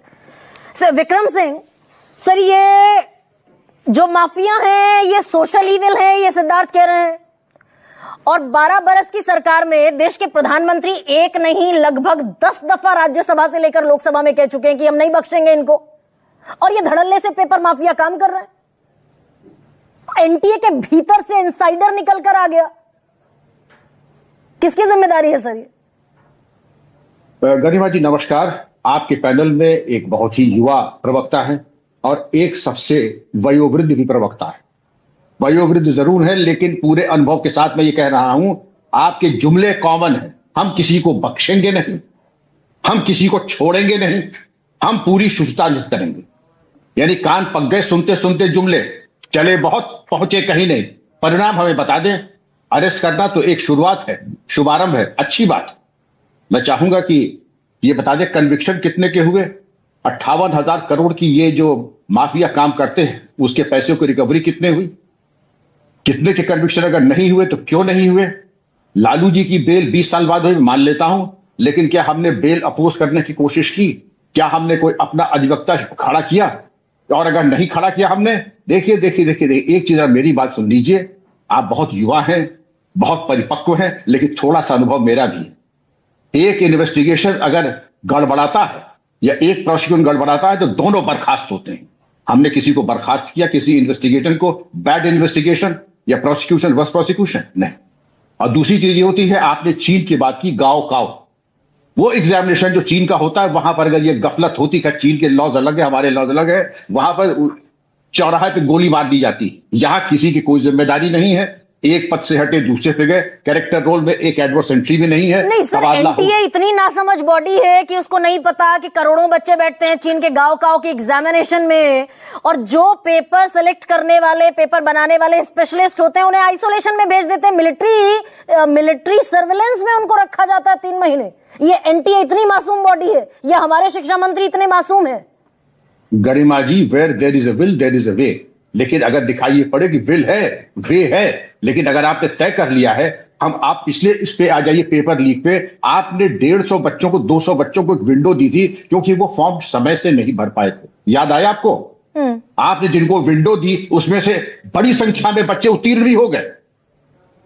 Sir Vikram Singh, sir ये जो माफिया है ये सोशल इविल है, ये सिद्धार्थ कह रहे हैं, और 12 बरस की सरकार में देश के प्रधानमंत्री एक नहीं लगभग 10 दफा राज्यसभा से लेकर लोकसभा में कह चुके हैं कि हम नहीं बख्शेंगे इनको, और ये धड़ल्ले से पेपर माफिया काम कर रहा है। एनटीए के भीतर से इनसाइडर निकल कर आ गया, किसकी जिम्मेदारी है सर ये? गरिमा जी नमस्कार। आपके पैनल में एक बहुत ही युवा प्रवक्ता है और एक सबसे वयोवृद्ध भी प्रवक्ता है। वयोवृद्ध जरूर है, लेकिन पूरे अनुभव के साथ मैं ये कह रहा हूं, आपके जुमले कॉमन हैं। हम किसी को बख्शेंगे नहीं, हम किसी को छोड़ेंगे नहीं, हम पूरी शुचिता करेंगे। यानी कान पक गए सुनते सुनते जुमले, चले बहुत पहुंचे कहीं नहीं। परिणाम हमें बता दें। अरेस्ट करना तो एक शुरुआत है, शुभारंभ है, अच्छी बात। मैं चाहूंगा कि ये बता दें कन्विक्शन कितने के हुए? 58,000 करोड़ की ये जो माफिया काम करते हैं उसके पैसों की रिकवरी कितने हुई? कितने के कन्विक्शन अगर नहीं हुए तो क्यों नहीं हुए? लालू जी की बेल 20 साल बाद हुई, मान लेता हूं, लेकिन क्या हमने बेल अपोज करने की कोशिश की? क्या हमने कोई अपना अधिवक्ता खड़ा किया? और अगर नहीं खड़ा किया हमने, देखिए एक चीज मेरी बात सुन लीजिए। आप बहुत युवा हैं, बहुत परिपक्व हैं, लेकिन थोड़ा सा अनुभव मेरा भी है। एक इन्वेस्टिगेशन अगर गड़बड़ाता है या एक प्रोसिक्यूशन गड़बड़ाता है तो दोनों बर्खास्त होते हैं। हमने किसी को बर्खास्त किया, किसी इन्वेस्टिगेटर को? बैड इन्वेस्टिगेशन या प्रोसिक्यूशन वर्स प्रोसिक्यूशन? नहीं। और दूसरी चीज ये होती है, आपने चीन की बात की, गांव काव, वो एग्जामिनेशन जो चीन का होता है, वहां पर अगर ये गफलत होती है, चीन के लॉज अलग है, हमारे लॉज अलग है, वहां पर चौराहे पे गोली मार दी जाती। यहां किसी की कोई जिम्मेदारी नहीं है, एक पद से हटे दूसरे पे गए, कैरेक्टर रोल में एक एडवर्स एंट्री भी नहीं है। नहीं सर, एनटीए इतनी नासमझ बॉडी है कि उसको नहीं पता कि करोड़ों बच्चे बैठते हैं चीन के गांव काव की एग्जामिनेशन में, और जो पेपर सेलेक्ट करने वाले, पेपर बनाने वाले स्पेशलिस्ट होते हैं उन्हें आइसोलेशन में भेज देते हैं, मिलिट्री सर्विलेंस में उनको रखा जाता है 3 महीने। ये एनटीए इतनी मासूम बॉडी है, या हमारे शिक्षा मंत्री इतने मासूम है? Garima ji, where there is a will there is a way. लेकिन अगर दिखाई पड़े कि विल है, वे है, लेकिन अगर आपने तय कर लिया है, आप पिछले इस पे आ जाइए, पेपर लीक पे आपने 150 बच्चों को, 200 बच्चों को एक विंडो दी थी क्योंकि वो फॉर्म समय से नहीं भर पाए थे। याद आया आपको? आपने जिनको विंडो दी उसमें से बड़ी संख्या में बच्चे उत्तीर्ण भी हो गए।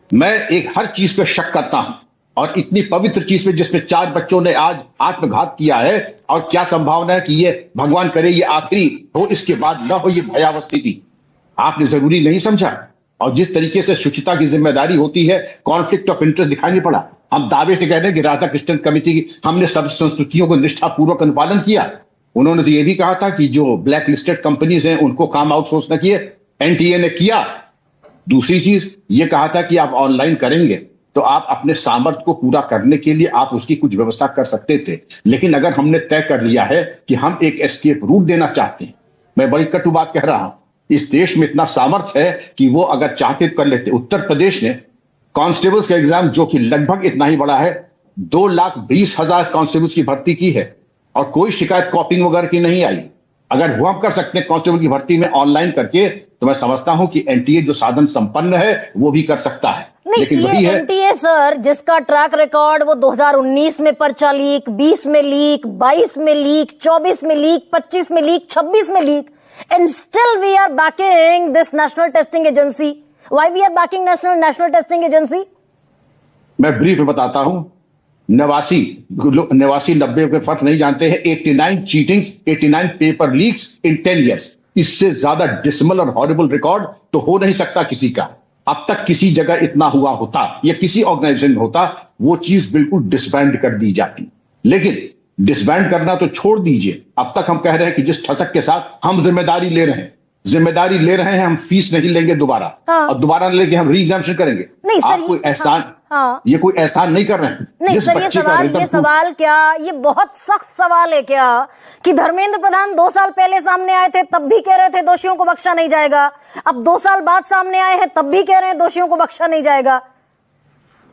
मैं एक हर चीज पे शक करता हूं, और इतनी पवित्र चीज पे जिसमें 4 बच्चों ने आज आत्मघात किया है, और क्या संभावना है कि ये भगवान करे ये आखिरी हो, इसके बाद न हो ये भयावह स्थिति। आपने जरूरी नहीं समझा, और जिस तरीके से शुचिता की जिम्मेदारी होती है, कॉन्फ्लिक्ट ऑफ इंटरेस्ट दिखाई नहीं पड़ा। हम दावे से कह रहे हैं कि राधा कृष्णन कमेटी की हमने सब संस्तुतियों को निष्ठापूर्वक अनुपालन किया। उन्होंने तो यह भी कहा था कि जो ब्लैक लिस्टेड कंपनीज हैं उनको काम आउटसोर्स न किए, एनटीए ने किया। दूसरी चीज ये कहा था कि आप ऑनलाइन करेंगे तो आप अपने सामर्थ्य को पूरा करने के लिए आप उसकी कुछ व्यवस्था कर सकते थे, लेकिन अगर हमने तय कर लिया है कि हम एक एस्केप रूट देना चाहते हैं, मैं बड़ी कटु बात कह रहा हूं, इस देश में इतना सामर्थ्य है कि वो अगर चाहते कर लेते। उत्तर प्रदेश ने कांस्टेबल्स का एग्जाम जो कि लगभग इतना ही बड़ा है, 2,20,000 कांस्टेबल्स की भर्ती की है और कोई शिकायत कॉपिंग वगैरह की नहीं आई। अगर वो हम कर सकते हैं कांस्टेबल की भर्ती में ऑनलाइन करके, तो मैं समझता हूं कि एनटीए जो साधन संपन्न है वो भी कर सकता है। नहीं, ये एनटीए सर जिसका ट्रैक रिकॉर्ड वो 2019 में पर्चा लीक, 20 में लीक, 22 में लीक, 24 में लीक, 25 में लीक, 26 में leak, and still we are backing this National Testing Agency. Why we are backing National Testing Agency? मैं ब्रीफ में बताता हूं। 89 के फर्क नहीं जानते हैं। 89 चीटिंग्स, 89 पेपर लीक्स इन 10 ईयर्स। इससे ज्यादा डिसमल और हॉरिबल रिकॉर्ड तो हो नहीं सकता किसी का। अब तक किसी जगह इतना हुआ होता या किसी ऑर्गेनाइजेशन में होता, वो चीज बिल्कुल डिसबैंड कर दी जाती। लेकिन डिसबैंड करना तो छोड़ दीजिए, अब तक हम कह रहे हैं कि जिस ठसक के साथ हम जिम्मेदारी ले रहे हैं, हम फीस नहीं लेंगे दोबारा। हाँ। और दोबारा लेके हम री एग्जामिनेशन करेंगे। नहीं सर, आप कोई एहसान, हाँ। ये कोई एहसान नहीं कर रहे हैं। नहीं सर, ये सवाल क्या, ये बहुत सख्त सवाल है क्या कि धर्मेंद्र प्रधान 2 साल पहले सामने आए थे तब भी कह रहे थे दोषियों को बख्शा नहीं जाएगा, अब 2 साल बाद सामने आए हैं तब भी कह रहे हैं दोषियों को बख्शा नहीं जाएगा।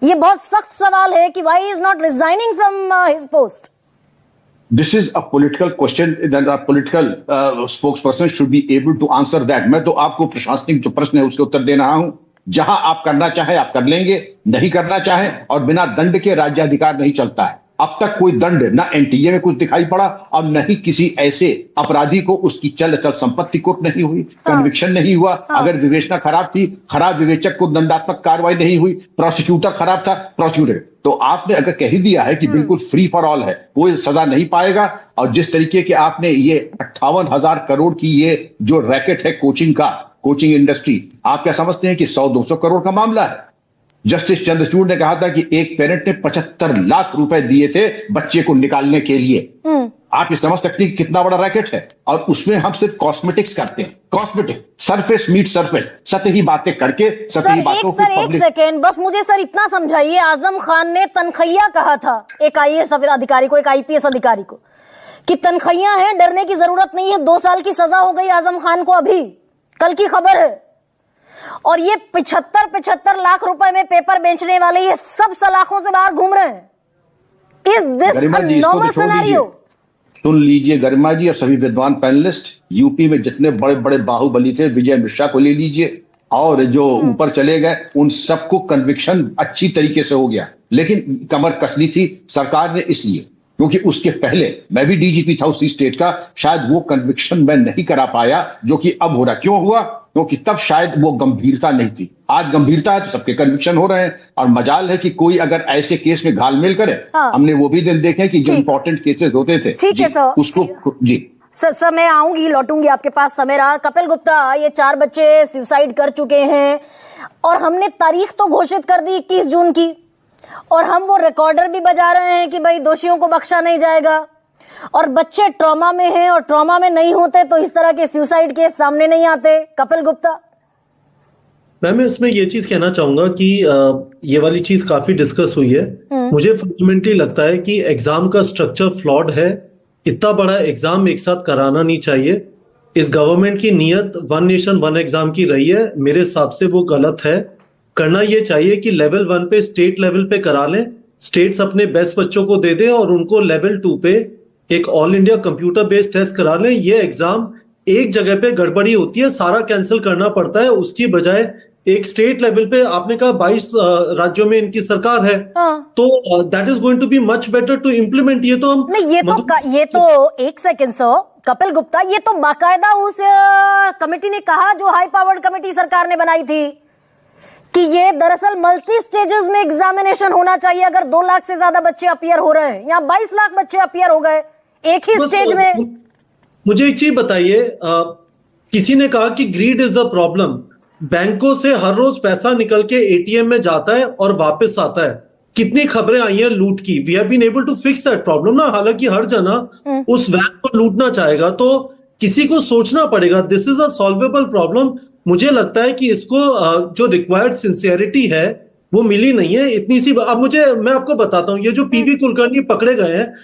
ये बहुत सख्त सवाल है कि why is not resigning from his post. This is a political question that a political spokesperson should be able to answer that. मैं तो आपको प्रशासनिक जो प्रश्न है उसके उत्तर दे रहा हूं। जहां आप करना चाहे आप कर लेंगे, नहीं करना चाहे, और बिना दंड के राज्याधिकार नहीं चलता है। अब तक कोई दंड ना एनटीए में कुछ दिखाई पड़ा और न ही किसी ऐसे अपराधी को उसकी चल अचल संपत्ति कुर्क नहीं हुई, कन्विक्शन नहीं हुआ। अगर विवेचना खराब थी, खराब विवेचक को दंडात्मक कार्रवाई नहीं हुई, प्रोसिक्यूटर खराब था, प्रोसिक्यूटर। तो आपने अगर कह ही दिया है कि बिल्कुल फ्री फॉर ऑल है, कोई सजा नहीं पाएगा, और जिस तरीके के आपने ये 58,000 करोड़ की ये जो रैकेट है कोचिंग इंडस्ट्री, आप क्या समझते हैं कि 100-200 करोड़ का मामला है? जस्टिस चंद्रचूड़ ने कहा था कि एक पेरेंट ने 75 लाख रुपए दिए थे बच्चे को निकालने के लिए। आप ये समझ सकते हैं कि कितना बड़ा रैकेट है, और उसमें हम सिर्फ कॉस्मेटिक्स करते हैं, कॉस्मेटिक, सरफेस मीट सरफेस, सतही बातें करके सतही बातों को एक सेकेंड बस मुझे सर इतना समझाइए, आजम खान ने तनखैया कहा था एक आईएएस अधिकारी को, एक आईपीएस अधिकारी को, कि तनखैया है, डरने की जरूरत नहीं है। 2 साल की सजा हो गई आजम खान को, अभी कल की खबर है। और ये 75 लाख रुपए में पेपर बेचने वाले ये सब सलाखों से बाहर घूम रहे हैं। Is this normal scenario? सुन लीजिए गरिमा जी और सभी विद्वान पैनलिस्ट, यूपी में जितने बड़े बड़े बाहुबली थे, विजय मिश्रा को ले लीजिए, और जो ऊपर चले गए उन सबको कन्विक्शन अच्छी तरीके से हो गया। लेकिन कमर कसनी थी सरकार ने, इसलिए क्योंकि उसके पहले मैं भी डीजीपी था उसी स्टेट का, शायद वो कन्विक्शन मैं नहीं करा पाया जो कि अब हो रहा। क्यों हुआ? क्योंकि तब शायद वो गंभीरता नहीं थी। आज गंभीरता है तो सबके कन्विक्शन हो रहे हैं, और मजाल है कि कोई अगर ऐसे केस में घालमेल करे। हमने वो भी दिन देखे कि जो इंपॉर्टेंट केसेस होते थे, ठीक है सर, उसको जी सर मैं आऊंगी, लौटूंगी आपके पास, समय रहा। कपिल गुप्ता, ये 4 बच्चे सुसाइड कर चुके हैं और हमने तारीख तो घोषित कर दी 21 जून की, और हम वो रिकॉर्डर भी बजा रहे हैं कि भाई दोषियों को बख्शा नहीं जाएगा, और बच्चे ट्रॉमा में हैं, और ट्रॉमा में नहीं होते तो इस तरह के सुसाइड केस सामने नहीं आते। कपिल गुप्ता, मैं इसमें ये चीज कहना चाहूंगा कि ये वाली चीज काफी डिस्कस हुई है। मुझे फंडामेंटली लगता है कि एग्जाम का स्ट्रक्चर फ्लॉड है। इतना बड़ा एग्जाम एक साथ कराना नहीं चाहिए। इस गवर्नमेंट की नीयत 1 नेशन 1 एग्जाम की रही है, मेरे हिसाब से वो गलत है। करना ये चाहिए कि लेवल 1 पे स्टेट लेवल पे करा लें, स्टेट्स अपने बेस्ट बच्चों को दे दें, और उनको लेवल 2 पे एक all India computer based test करा लें। ये एग्जाम एक जगह पे गड़बड़ी होती है, सारा कैंसिल करना पड़ता है, उसकी बजाय एक स्टेट लेवल पे, आपने कहा 22 राज्यों में इनकी सरकार है, तो that is going to be much better to implement. ये तो हम नहीं, ये तो एक सेकेंड सर, कपिल गुप्ता, ये तो बाकायदा उस कमेटी ने कहा जो हाई पावर्ड कमेटी सरकार ने बनाई थी कि ये दरअसल मल्टी स्टेजेस में एग्जामिनेशन होना चाहिए। अगर 2 लाख से ज्यादा बच्चे अपीयर हो रहे हैं, यहाँ 22 लाख बच्चे अपीयर हो गए एक ही स्टेज में। मुझे एक चीज बताइए, किसी ने कहा कि ग्रीड इज द प्रॉब्लम। बैंकों से हर रोज पैसा निकल के एटीएम में जाता है और वापस आता है। कितनी खबरें आई हैं लूट की। We have been able to fix that problem ना। हालांकि हर जना उस वैन को लूटना चाहेगा, तो किसी को सोचना पड़ेगा। This is a solvable problem. मुझे लगता है कि इसको जो रिक्वायर्ड सिंसियरिटी है वो मिली नहीं है इतनी सी। अब मैं आपको बताता हूं, ये जो पीवी कुलकर्णी पकड़े गए हैं,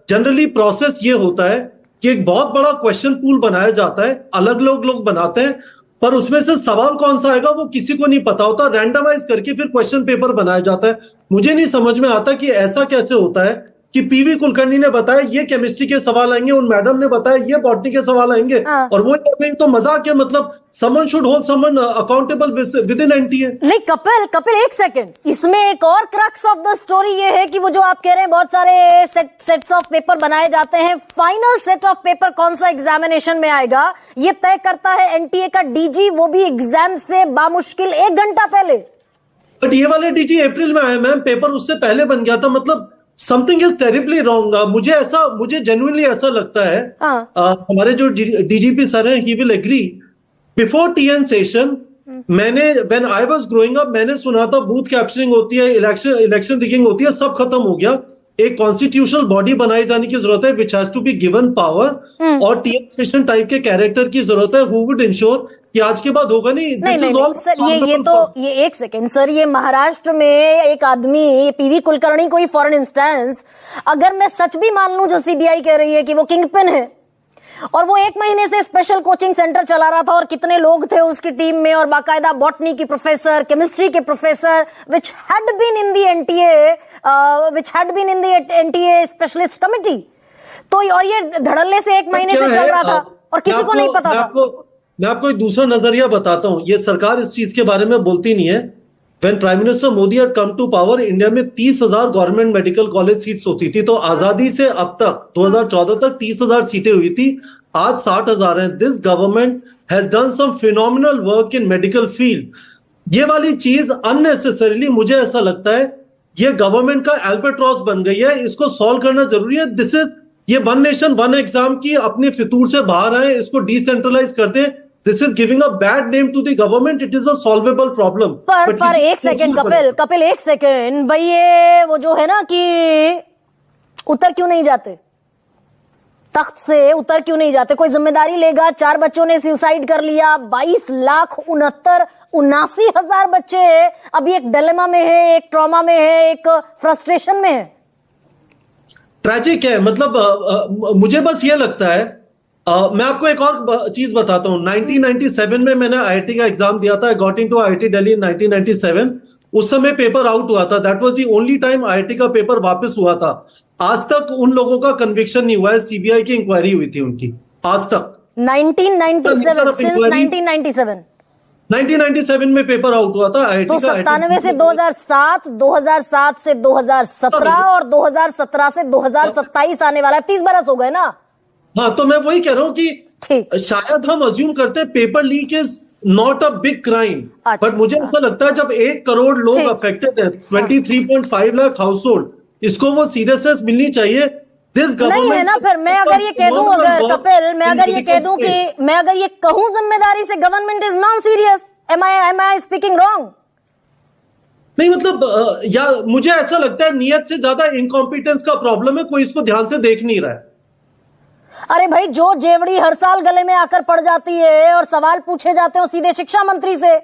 जनरली प्रोसेस ये होता है कि एक बहुत बड़ा क्वेश्चन पूल बनाया जाता है, अलग लोग बनाते हैं, पर उसमें से सवाल कौन सा आएगा वो किसी को नहीं पता होता। रैंडमाइज करके फिर क्वेश्चन पेपर बनाया जाता है। मुझे नहीं समझ में आता कि ऐसा कैसे होता है कि पीवी कुलकर्णी ने बताया ये केमिस्ट्री के सवाल आएंगे, उन मैडम ने बताया ये बॉटनी के सवाल आएंगे, और वो तो मजाक है। मतलब someone should hold someone accountable with in NTA. नहीं कपिल एक सेकंड, इसमें एक और क्रक्स ऑफ द स्टोरी ये है कि वो जो आप कह रहे हैं बहुत सारे सेट्स ऑफ पेपर बनाए जाते हैं, फाइनल सेट ऑफ पेपर कौन सा एग्जामिनेशन में आएगा ये तय करता है एनटीए का डीजी, वो भी एग्जाम से बामुश्किल 1 घंटा पहले। बट ये वाले डीजी अप्रैल में आए मैम, पेपर उससे पहले बन गया था। मतलब समथिंग इज टेरिबली रॉन्ग। मुझे जेन्युइनली ऐसा लगता है, हमारे जो डीजीपी सर हैं, he will agree, before TN Seshan when I was growing up मैंने सुना था बूथ कैप्चरिंग होती है, इलेक्शन रिगिंग होती है, सब खत्म हो गया। एक कॉन्स्टिट्यूशनल बॉडी बनाई जाने की जरूरत है which has to be given power, और टीएन सेशन टाइप के कैरेक्टर की जरूरत है हु वुड इंश्योर कि आज के बाद होगा नहीं। सर ये एक सेकेंड सर, ये महाराष्ट्र में एक आदमी पीवी कुलकर्णी कोई फॉर इंस्टेंस अगर मैं सच भी मान लूं जो सीबीआई कह रही है कि वो किंगपिन है और वो 1 महीने से स्पेशल कोचिंग सेंटर चला रहा था और कितने लोग थे उसकी टीम में और बाकायदा बॉटनी की प्रोफेसर, केमिस्ट्री के professor which had been in the NTA specialist committee, तो और ये धड़ल्ले से 1 महीने से चल रहा था और किसी को नहीं पता था। मैं आपको एक दूसरा नजरिया बताता हूं। ये सरकार इस चीज के बारे में बोलती नहीं है। When Prime Minister Modi had come to power, India में 30,000 गवर्नमेंट मेडिकल कॉलेज सीट्स होती थी। तो आजादी से अब तक 2014 तक 30,000 सीटें हुई थी, आज 60,000 हैं। This government has done some phenomenal work in medical field. ये वाली चीज अननेसेसरीली मुझे ऐसा लगता है ये गवर्नमेंट का एल्बेट्रॉस बन गई है, इसको सॉल्व करना जरूरी है। दिस इज ये वन नेशन वन एग्जाम की अपने फितूर से बाहर आए, इसको डिसेंट्रलाइज करते हैं। This is giving a bad name to the government. It is a solvable problem. पर एक सेकंड कपिल एक सेकंड भाई, ये वो जो है ना कि उतर क्यों नहीं जाते, तख्त से उतर क्यों नहीं जाते, कोई जिम्मेदारी लेगा। 4 बच्चों ने सुसाइड कर लिया, 22,69,79,000 बच्चे अभी एक डिलेमा में है, एक ट्रॉमा में है, एक फ्रस्ट्रेशन में है। ट्रैजिक है। मतलब मुझे बस ये लगता है, मैं आपको एक और चीज बताता हूं। 1997 में मैंने आईआईटी का एग्जाम दिया था। I got into IIT Delhi in 1997। उस समय पेपर आउट हुआ था। That was the only time IIT का पेपर वापस हुआ था। आज तक उन लोगों का कन्विक्शन नहीं हुआ है। सीबीआई की इंक्वायरी हुई थी उनकी आज तक। 1997 में पेपर आउट हुआ था आईआईटी का। 97 से 2007, 2007 से 2017 और 2017 से 2027 आने वाला है। 30 बरस हो गए ना। हाँ, तो मैं वही कह रहा हूं कि शायद हम अज्यूम करते हैं paper leak is not a big crime, but मुझे ऐसा लगता है जब 1 करोड़ लोग अफेक्टेड है, 23.5 लाख हाउस होल्ड, इसको वो सीरियसनेस मिलनी चाहिए। दिस गवर्नमेंट नहीं है ना। फिर मैं अगर ये कह दूं, अगर कपिल मैं अगर ये कह दूं कि मैं अगर ये कहूं जिम्मेदारी से government is non serious, am I speaking wrong? नहीं, मतलब यार मुझे ऐसा लगता है नियत से ज्यादा इनकॉम्पिटेंस का प्रॉब्लम है। कोई इसको ध्यान से देख नहीं रहा है। अरे भाई, जो जेवड़ी हर साल गले में आकर पड़ जाती है और सवाल पूछे जाते हैं सीधे शिक्षा मंत्री से,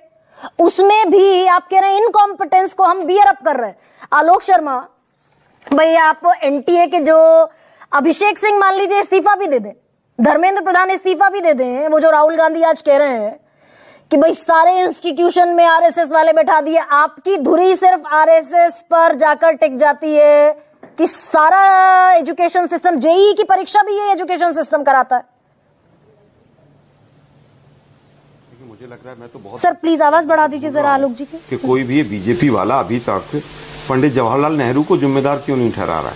उसमें भी आप कह रहे हैं इनकॉम्पिटेंस को हम बियर अप कर रहे हैं। आलोक शर्मा भाई, आप एनटीए के जो अभिषेक सिंह मान लीजिए इस्तीफा भी दे दें, धर्मेंद्र प्रधान इस्तीफा भी दे दें, वो जो राहुल गांधी आज कह रहे हैं कि भाई सारे इंस्टीट्यूशन में आरएसएस वाले बैठा दिए, आपकी धुरी सिर्फ आरएसएस पर जाकर टिक जाती है कि सारा एजुकेशन सिस्टम, जेईई की परीक्षा भी ये एजुकेशन सिस्टम कराता है। मुझे लग रहा है, मैं तो बहुत सर प्लीज आवाज बढ़ा दीजिए जरा आलोक जी की। कि कोई भी बीजेपी वाला अभी तक पंडित जवाहरलाल नेहरू को जिम्मेदार क्यों नहीं ठहरा रहा है।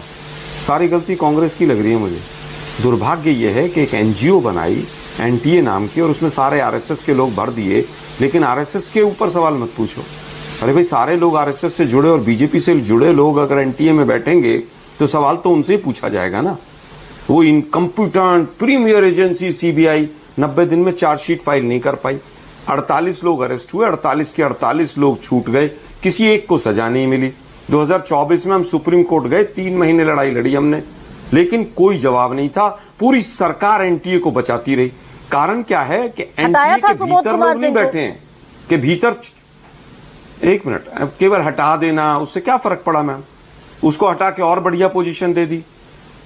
सारी गलती कांग्रेस की लग रही है मुझे। दुर्भाग्य यह है कि एक एनजीओ बनाई एनटीए नाम की और उसमें सारे आरएसएस के लोग भर दिए, लेकिन आरएसएस के ऊपर सवाल मत पूछो। अरे भाई, सारे लोग आरएसएस से जुड़े और बीजेपी से जुड़े लोग अगर एनटीए में बैठेंगे तो सवाल तो उनसे ही पूछा जाएगा ना। वो इनकम्पिटेंट प्रीमियर एजेंसी सीबीआई 90 दिन में चार्जशीट फाइल नहीं कर पाई, 48 लोग अरेस्ट हुए, 48 के 48 लोग छूट गए, किसी एक को सजा नहीं मिली। 2024 में हम सुप्रीम कोर्ट गए, 3 महीने लड़ाई लड़ी हमने, लेकिन कोई जवाब नहीं था। पूरी सरकार एनटीए को बचाती रही। कारण क्या है कि एनटीए के भीतर लोग नहीं बैठे हैं, कि भीतर, एक मिनट, केवल हटा देना उससे क्या फर्क पड़ा मैम? उसको हटा के और बढ़िया पोजीशन दे दी।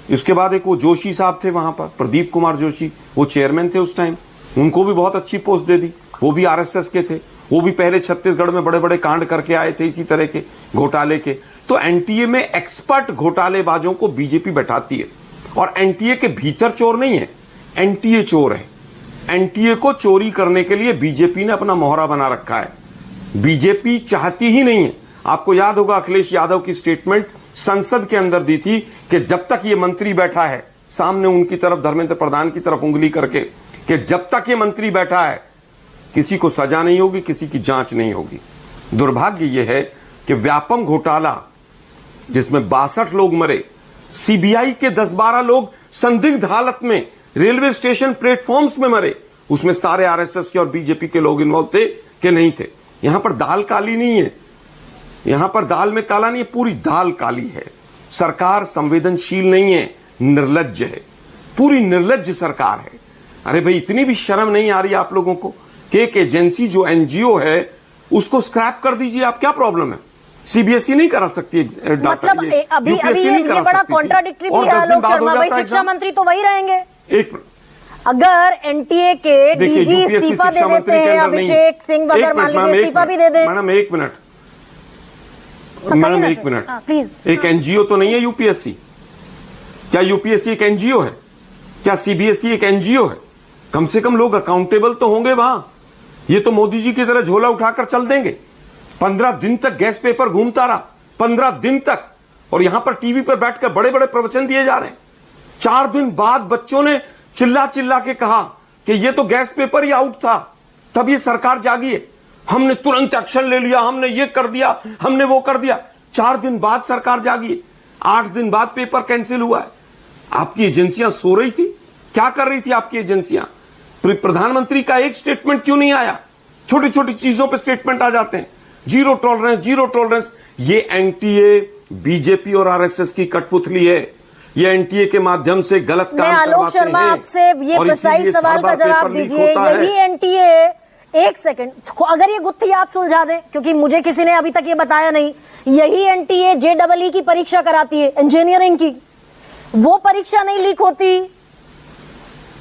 उसके बाद एक वो जोशी साहब थे वहां पर, प्रदीप कुमार जोशी, वो चेयरमैन थे उस टाइम, उनको भी बहुत अच्छी पोस्ट दे दी। वो भी आरएसएस के थे, वो भी पहले छत्तीसगढ़ में बड़े बड़े कांड करके आए थे इसी तरह के घोटाले के। तो एनटीए में एक्सपर्ट घोटालेबाजों को बीजेपी बैठाती है, और एनटीए के भीतर चोर नहीं है, एनटीए चोर है। एनटीए को चोरी करने के लिए बीजेपी ने अपना मोहरा बना रखा है। बीजेपी चाहती ही नहीं है। आपको याद होगा अखिलेश यादव की स्टेटमेंट संसद के अंदर दी थी कि जब तक ये मंत्री बैठा है, सामने उनकी तरफ धर्मेंद्र प्रधान की तरफ उंगली करके, कि जब तक ये मंत्री बैठा है किसी को सजा नहीं होगी, किसी की जांच नहीं होगी। दुर्भाग्य यह है कि व्यापम घोटाला जिसमें 62 लोग मरे, सीबीआई के 10-12 लोग संदिग्ध हालत में रेलवे स्टेशन प्लेटफॉर्म्स में मरे, उसमें सारे आरएसएस के और बीजेपी के लोग इन्वॉल्व थे कि नहीं थे? यहां पर दाल काली नहीं है, यहां पर दाल में काला नहीं है, पूरी दाल काली है। सरकार संवेदनशील नहीं है, निर्लज्ज है, पूरी निर्लज्ज सरकार है। अरे भाई, इतनी भी शर्म नहीं आ रही आप लोगों को कि एक एजेंसी जो एनजीओ है उसको स्क्रैप कर दीजिए। आप क्या प्रॉब्लम है? सीबीएसई नहीं करा सकती डाटा, मतलब अभी ये बड़ा कॉन्ट्राडिक्टरी भी है। आलोक शर्मा भाई, शिक्षा मंत्री तो वही रहेंगे। अगर एनटीए के डीजी इस्तीफा दे देते हैं, अभिषेक सिंह अगर मान लीजिए इस्तीफा भी दे दें। मैडम एक मिनट, मैडम एक मिनट, प्लीज। एक एनजीओ तो नहीं है यूपीएससी? क्या यूपीएससी एक एनजीओ है? क्या सीबीएसई एक एनजीओ है? कम से कम लोग अकाउंटेबल तो होंगे वहां। ये तो मोदी जी की तरह झोला उठाकर चल देंगे। 15 दिन तक गैस पेपर घूमता रहा, 15 दिन तक, और यहां पर टीवी पर बैठकर बड़े बड़े प्रवचन दिए जा रहे हैं। 4 दिन बाद बच्चों ने चिल्ला चिल्ला के कहा कि ये तो गैस पेपर ही आउट था, तब ये सरकार जागी है, हमने तुरंत एक्शन ले लिया, हमने ये कर दिया, हमने वो कर दिया। 4 दिन बाद सरकार जागी है, 8 दिन बाद पेपर कैंसिल हुआ है। आपकी एजेंसियां सो रही थी? क्या कर रही थी आपकी एजेंसियां? प्रधानमंत्री का एक स्टेटमेंट क्यों नहीं आया? छोटी छोटी चीजों पे स्टेटमेंट आ जाते हैं, जीरो टॉलरेंस, जीरो टॉलरेंस। ये एनटीए बीजेपी और आरएसएस की कठपुतली है। ये एनटीए के माध्यम से गलत काम करवाते हैं। आलोक शर्मा, आपसे ये प्रिसाइज सवाल का जवाब दीजिए। यही एनटीए, एक सेकंड, अगर ये गुत्थी आप सुलझा दें, क्योंकि मुझे किसी ने अभी तक ये बताया नहीं, यही एनटीए जेईई की परीक्षा कराती है, इंजीनियरिंग की। वो परीक्षा नहीं लीक होती,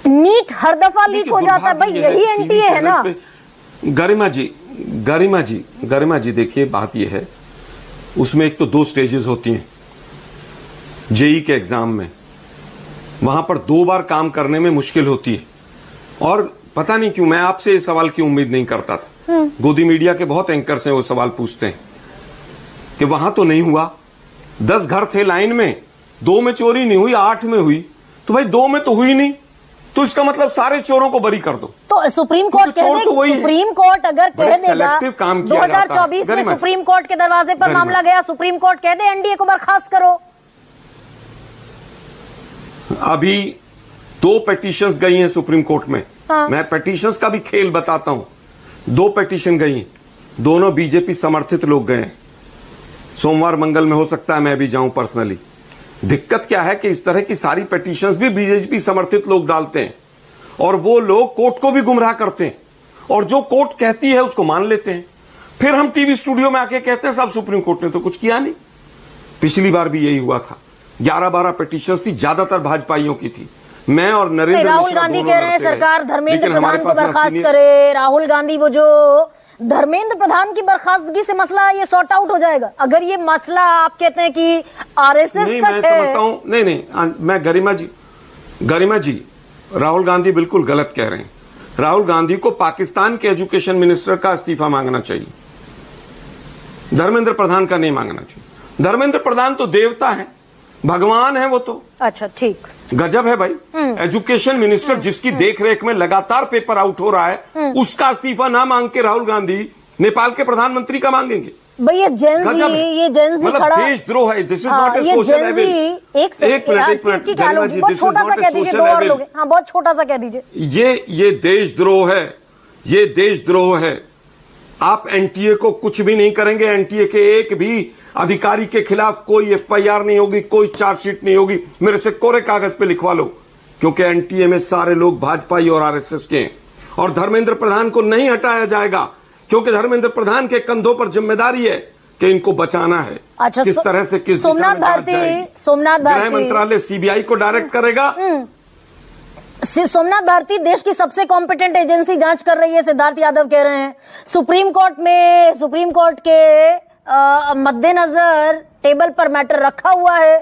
नीट हर दफा लीक हो जाता है। भाई यही एनटीए है ना? गरिमा जी देखिए, बात यह है, उसमें एक तो 2 स्टेजेस होती हैं जेई के एग्जाम में। वहां पर 2 बार काम करने में मुश्किल होती है, और पता नहीं क्यों मैं आपसे ये सवाल की उम्मीद नहीं करता था। गोदी मीडिया के बहुत एंकर्स हैं, वो सवाल पूछते हैं कि वहां तो नहीं हुआ, 10 घर थे लाइन में, 2 में चोरी नहीं हुई, 8 में हुई, तो भाई 2 में तो हुई नहीं, तो इसका मतलब सारे चोरों को बरी कर दो। तो सुप्रीम कोर्ट कह दे, सुप्रीम कोर्ट अगर कह देगा 2024 में सुप्रीम कोर्ट के दरवाजे पर मामला गया, सुप्रीम कोर्ट कह दे एनडीए को बर्खास्त करो। अभी 2 पेटिशंस गई हैं सुप्रीम कोर्ट में। हाँ। मैं पेटिशंस का भी खेल बताता हूं। 2 पेटिशन गई, दोनों बीजेपी समर्थित लोग गए। सोमवार मंगल में हो सकता है मैं भी जाऊं पर्सनली। दिक्कत क्या है कि इस तरह की सारी पेटिशंस भी बीजेपी समर्थित लोग डालते हैं, और वो लोग कोर्ट को भी गुमराह करते हैं, और जो कोर्ट कहती है उसको मान लेते हैं। फिर हम टीवी स्टूडियो में आके कहते हैं साहब सुप्रीम कोर्ट ने तो कुछ किया नहीं। पिछली बार भी यही हुआ था, 11-12 पेटिशंस थी, ज्यादातर भाजपाइयों की थी। मैं और नरेंद्र राहुल गांधी कह रहे हैं सरकार धर्मेंद्र प्रधान को बर्खास्त करे। राहुल गांधी, वो जो धर्मेंद्र प्रधान की बर्खास्तगी से मसला ये सॉर्ट आउट हो जाएगा। अगर ये मसला आप कहते हैं कि आरएसएस नहीं, का मैं समझता हूं, नहीं, मैं गरिमा जी, राहुल गांधी बिल्कुल गलत कह रहे हैं। राहुल गांधी को पाकिस्तान के एजुकेशन मिनिस्टर का इस्तीफा मांगना चाहिए, धर्मेंद्र प्रधान का नहीं मांगना चाहिए। धर्मेंद्र प्रधान तो देवता है, भगवान है वो तो। अच्छा, ठीक, गजब है भाई। एजुकेशन मिनिस्टर जिसकी देखरेख में लगातार पेपर आउट हो रहा है, उसका इस्तीफा ना मांग के राहुल गांधी नेपाल के प्रधानमंत्री का मांगेंगे? भाई ये जेंजी मतलब खड़ा, देशद्रोह है। This is not a social evil. एक मिनट, बहुत छोटा सा कह दीजिए, 2 और लोग। हाँ, बहुत छोटा सा कह दीजिए। ये देशद्रोह है। ये देशद्रोह है। आप एनटीए को कुछ भी नहीं करेंगे। एनटीए के एक भी अधिकारी के खिलाफ कोई एफआईआर नहीं होगी, कोई चार्जशीट नहीं होगी। मेरे से कोरे कागज पे लिखवा लो, क्योंकि एनटीए में सारे लोग भाजपा और आरएसएस के हैं। और धर्मेंद्र प्रधान को नहीं हटाया जाएगा, क्योंकि धर्मेंद्र प्रधान के कंधों पर जिम्मेदारी है कि इनको बचाना है। अच्छा, किस तरह से, किस दिशा में जांच जाएगी? सोमनाथ गृह भारती, मंत्रालय सीबीआई को डायरेक्ट करेगा। सोमनाथ भारती देश की सबसे कॉम्पिटेंट एजेंसी जांच कर रही है, सिद्धार्थ यादव कह रहे हैं। सुप्रीम कोर्ट के मद्देनजर टेबल पर मैटर रखा हुआ है।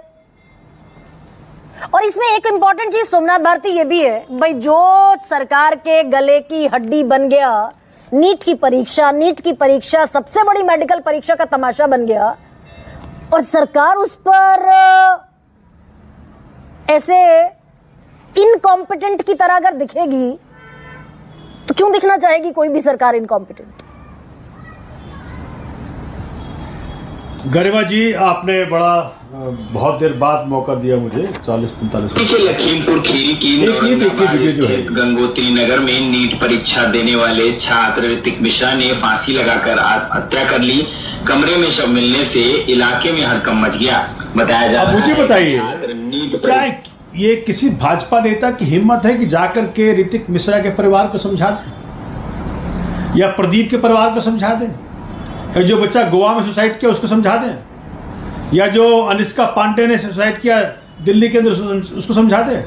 और इसमें एक इंपॉर्टेंट चीज सोमनाथ भारती ये भी है, भाई जो सरकार के गले की हड्डी बन गया, नीट की परीक्षा सबसे बड़ी मेडिकल परीक्षा का तमाशा बन गया, और सरकार उस पर ऐसे इनकॉम्पिटेंट की तरह अगर दिखेगी तो क्यों दिखना चाहेगी कोई भी सरकार इनकॉम्पिटेंट? गरिमा जी, आपने बहुत देर बाद मौका दिया मुझे, 40-45 मिनट। लखीमपुर खीरी की गंगोत्री नगर में नीट परीक्षा देने वाले छात्र ऋतिक मिश्रा ने फांसी लगाकर आत्महत्या कर ली। कमरे में शव मिलने से इलाके में हड़कंप मच गया। बताया जा रहा है। मुझे बताइए, क्या ये किसी भाजपा नेता की हिम्मत है कि जाकर के ऋतिक मिश्रा के परिवार को समझा दें, या प्रदीप के परिवार को समझा दें, या जो बच्चा गोवा में सुसाइड किया उसको समझा दें, या जो अनिष्का पांडे ने सुसाइड किया दिल्ली के अंदर उसको समझा दें?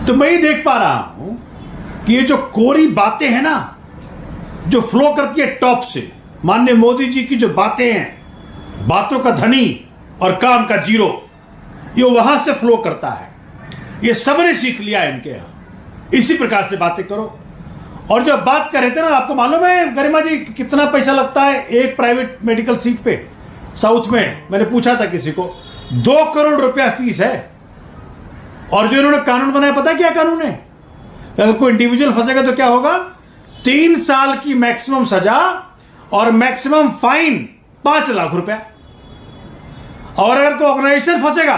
तो मैं ये देख पा रहा हूं कि ये जो कोरी बातें हैं ना, जो फ्लो करती है टॉप से, माननीय मोदी जी की जो बातें हैं, बातों का धनी और काम का जीरो, ये वहां से फ्लो करता है। ये सबने सीख लिया है इनके यहां, इसी प्रकार से बातें करो। और जब बात कर रहे थे ना, आपको मालूम है गरिमा जी कितना पैसा लगता है एक प्राइवेट मेडिकल सीट पे साउथ में? मैंने पूछा था किसी को, 2 करोड़ रुपया फीस है। और जो इन्होंने कानून बनाया, पता क्या कानून है? अगर कोई इंडिविजुअल फंसेगा तो क्या होगा? 3 साल की मैक्सिमम सजा और मैक्सिमम फाइन 5 लाख रुपया। और अगर कोई ऑर्गेनाइजेशन फंसेगा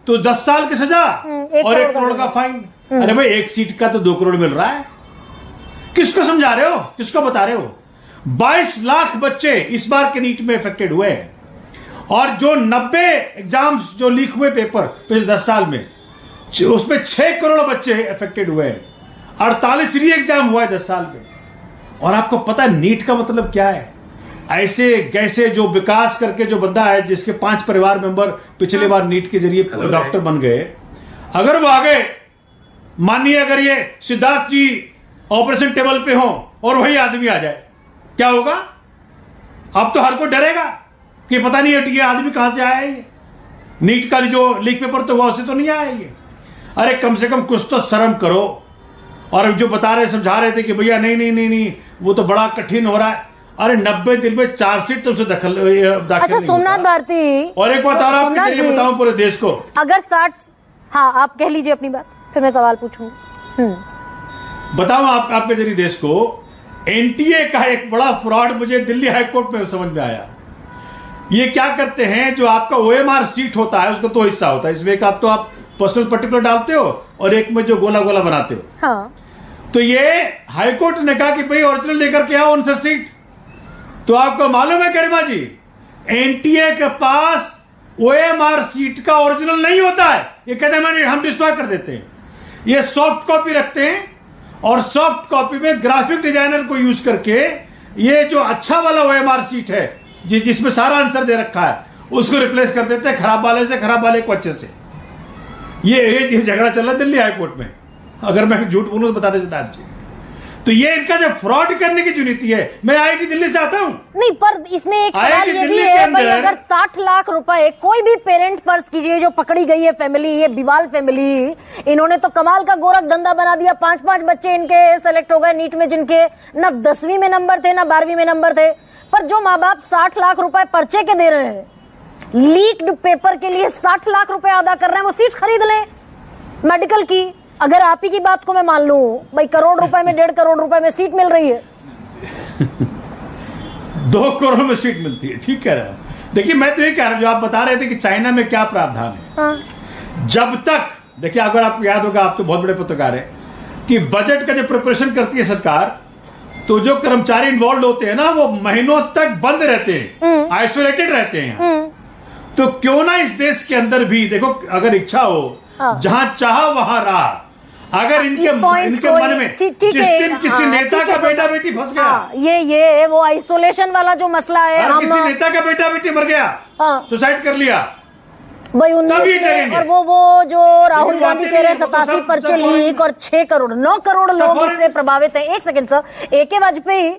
तो 10 साल की सजा और 1 करोड़ का फाइन। अरे भाई, एक सीट का तो 2 करोड़ मिल रहा है। किसको समझा रहे हो, किसको बता रहे हो? 22 लाख बच्चे इस बार के नीट में अफेक्टेड हुए हैं। और जो 90 एग्जाम्स जो लीक हुए पेपर पिछले 10 साल में, उसमें 6 करोड़ बच्चे अफेक्टेड हुए हैं। 48 री एग्जाम हुआ है 10 साल में। और आपको पता है नीट का मतलब क्या है? ऐसे कैसे जो विकास करके जो बंदा है, जिसके 5 परिवार मेंबर पिछले बार नीट के जरिए डॉक्टर बन गए, अगर वो आगे मानिए अगर ये सिद्धार्थ जी ऑपरेशन टेबल पे हो और वही आदमी आ जाए, क्या होगा? अब तो हर कोई डरेगा कि पता नहीं ये आदमी कहां से आया है। ये नीट का जो लीक पेपर तो वहां से तो नहीं आया ये। अरे कम से कम कुछ तो शर्म करो। और जो बता रहे, समझा रहे थे कि भैया नहीं वो तो बड़ा कठिन हो रहा है। अरे 90 दिन में चार्जशीट तुमसे दाखिल अच्छा सोमनाथ भारती, और एक बात और आपके जरिए बताऊं पूरे देश को, अगर 60, हाँ आप कह लीजिए अपनी बात, फिर मैं सवाल पूछूंगी। बताऊं आपके जरिए देश को, एनटीए का एक बड़ा फ्रॉड मुझे दिल्ली हाईकोर्ट में समझ में आया। ये क्या करते हैं, जो आपका ओएमआर सीट होता है उसका 2 हिस्सा होता है। इसमें एक आप पर्सनल पर्टिकुलर डालते हो और एक में जो गोला गोला बनाते हो। हाँ। तो ये हाईकोर्ट ने कहा कि भाई ओरिजिनल लेकर के आओ आंसर सीट। तो आपको मालूम है गरिमा जी, एनटीए के पास ओएमआर सीट का ओरिजिनल नहीं होता है। ये कहते हैं हम डिस्ट्रॉय कर देते हैं। ये सॉफ्ट कॉपी रखते हैं और सॉफ्ट कॉपी में ग्राफिक डिजाइनर को यूज करके ये जो अच्छा वाला ओएमआर सीट है जिसमें सारा आंसर दे रखा है, उसको रिप्लेस कर देते हैं खराब वाले से, खराब वाले को अच्छे से। ये झगड़ा चल रहा है दिल्ली हाईकोर्ट में। अगर मैं झूठ बोलूं तो बता दें सिद्धार्थ जी। तो ये इनका जो फ्रॉड करने की जो नीति है, मैं आईआईटी दिल्ली से आता हूं। नहीं, पर इसमें एक सवाल ये भी है भाई, अगर 60 लाख रुपए कोई भी पेरेंट, फर्ज कीजिए जो पकड़ी गई है फैमिली, ये बिवाल फैमिली, इन्होंने तो कमाल का गोरख धंधा बना दिया। 5-5 बच्चे इनके सेलेक्ट हो गए नीट में, जिनके न 10वीं में नंबर थे, न 12वीं में नंबर थे। पर जो माँ बाप 60 लाख रुपए पर्चे के दे रहे हैं, लीक्ड पेपर के लिए 60 लाख रुपए अदा कर रहे हैं, वो सीट खरीद ले मेडिकल की। अगर आप ही की बात को मैं मान लूं भाई, करोड़ रुपए में 1.5 करोड़ रुपए में सीट मिल रही है। 2 करोड़ में सीट मिलती है, ठीक कह रहे हैं। देखिए मैं तो ये कह रहा हूं, जो आप बता रहे थे कि चाइना में क्या प्रावधान है। हाँ। जब तक, देखिए अगर आपको याद होगा, आप तो बहुत बड़े पत्रकार हैं, कि बजट का जो प्रिपरेशन करती है सरकार, तो जो कर्मचारी इन्वॉल्व होते हैं ना, वो महीनों तक बंद रहते हैं, आइसोलेटेड रहते हैं। तो क्यों ना इस देश के अंदर भी देखो, अगर इच्छा हो, जहां चाहा वहां रहा। अगर इनके मन में जिस दिन किसी नेता का बेटा बेटी फंस गया, ये वो आइसोलेशन वाला जो मसला है, और किसी नेता का बेटा बेटी मर गया, सुसाइड कर लिया, भाई 19 में, और वो जो राहुल गांधी कह रहे हैं 87 पर्चे लीक और 9 करोड़ लोग इससे प्रभावित हैं। एक सेकंड सर, AK वाजपेयी,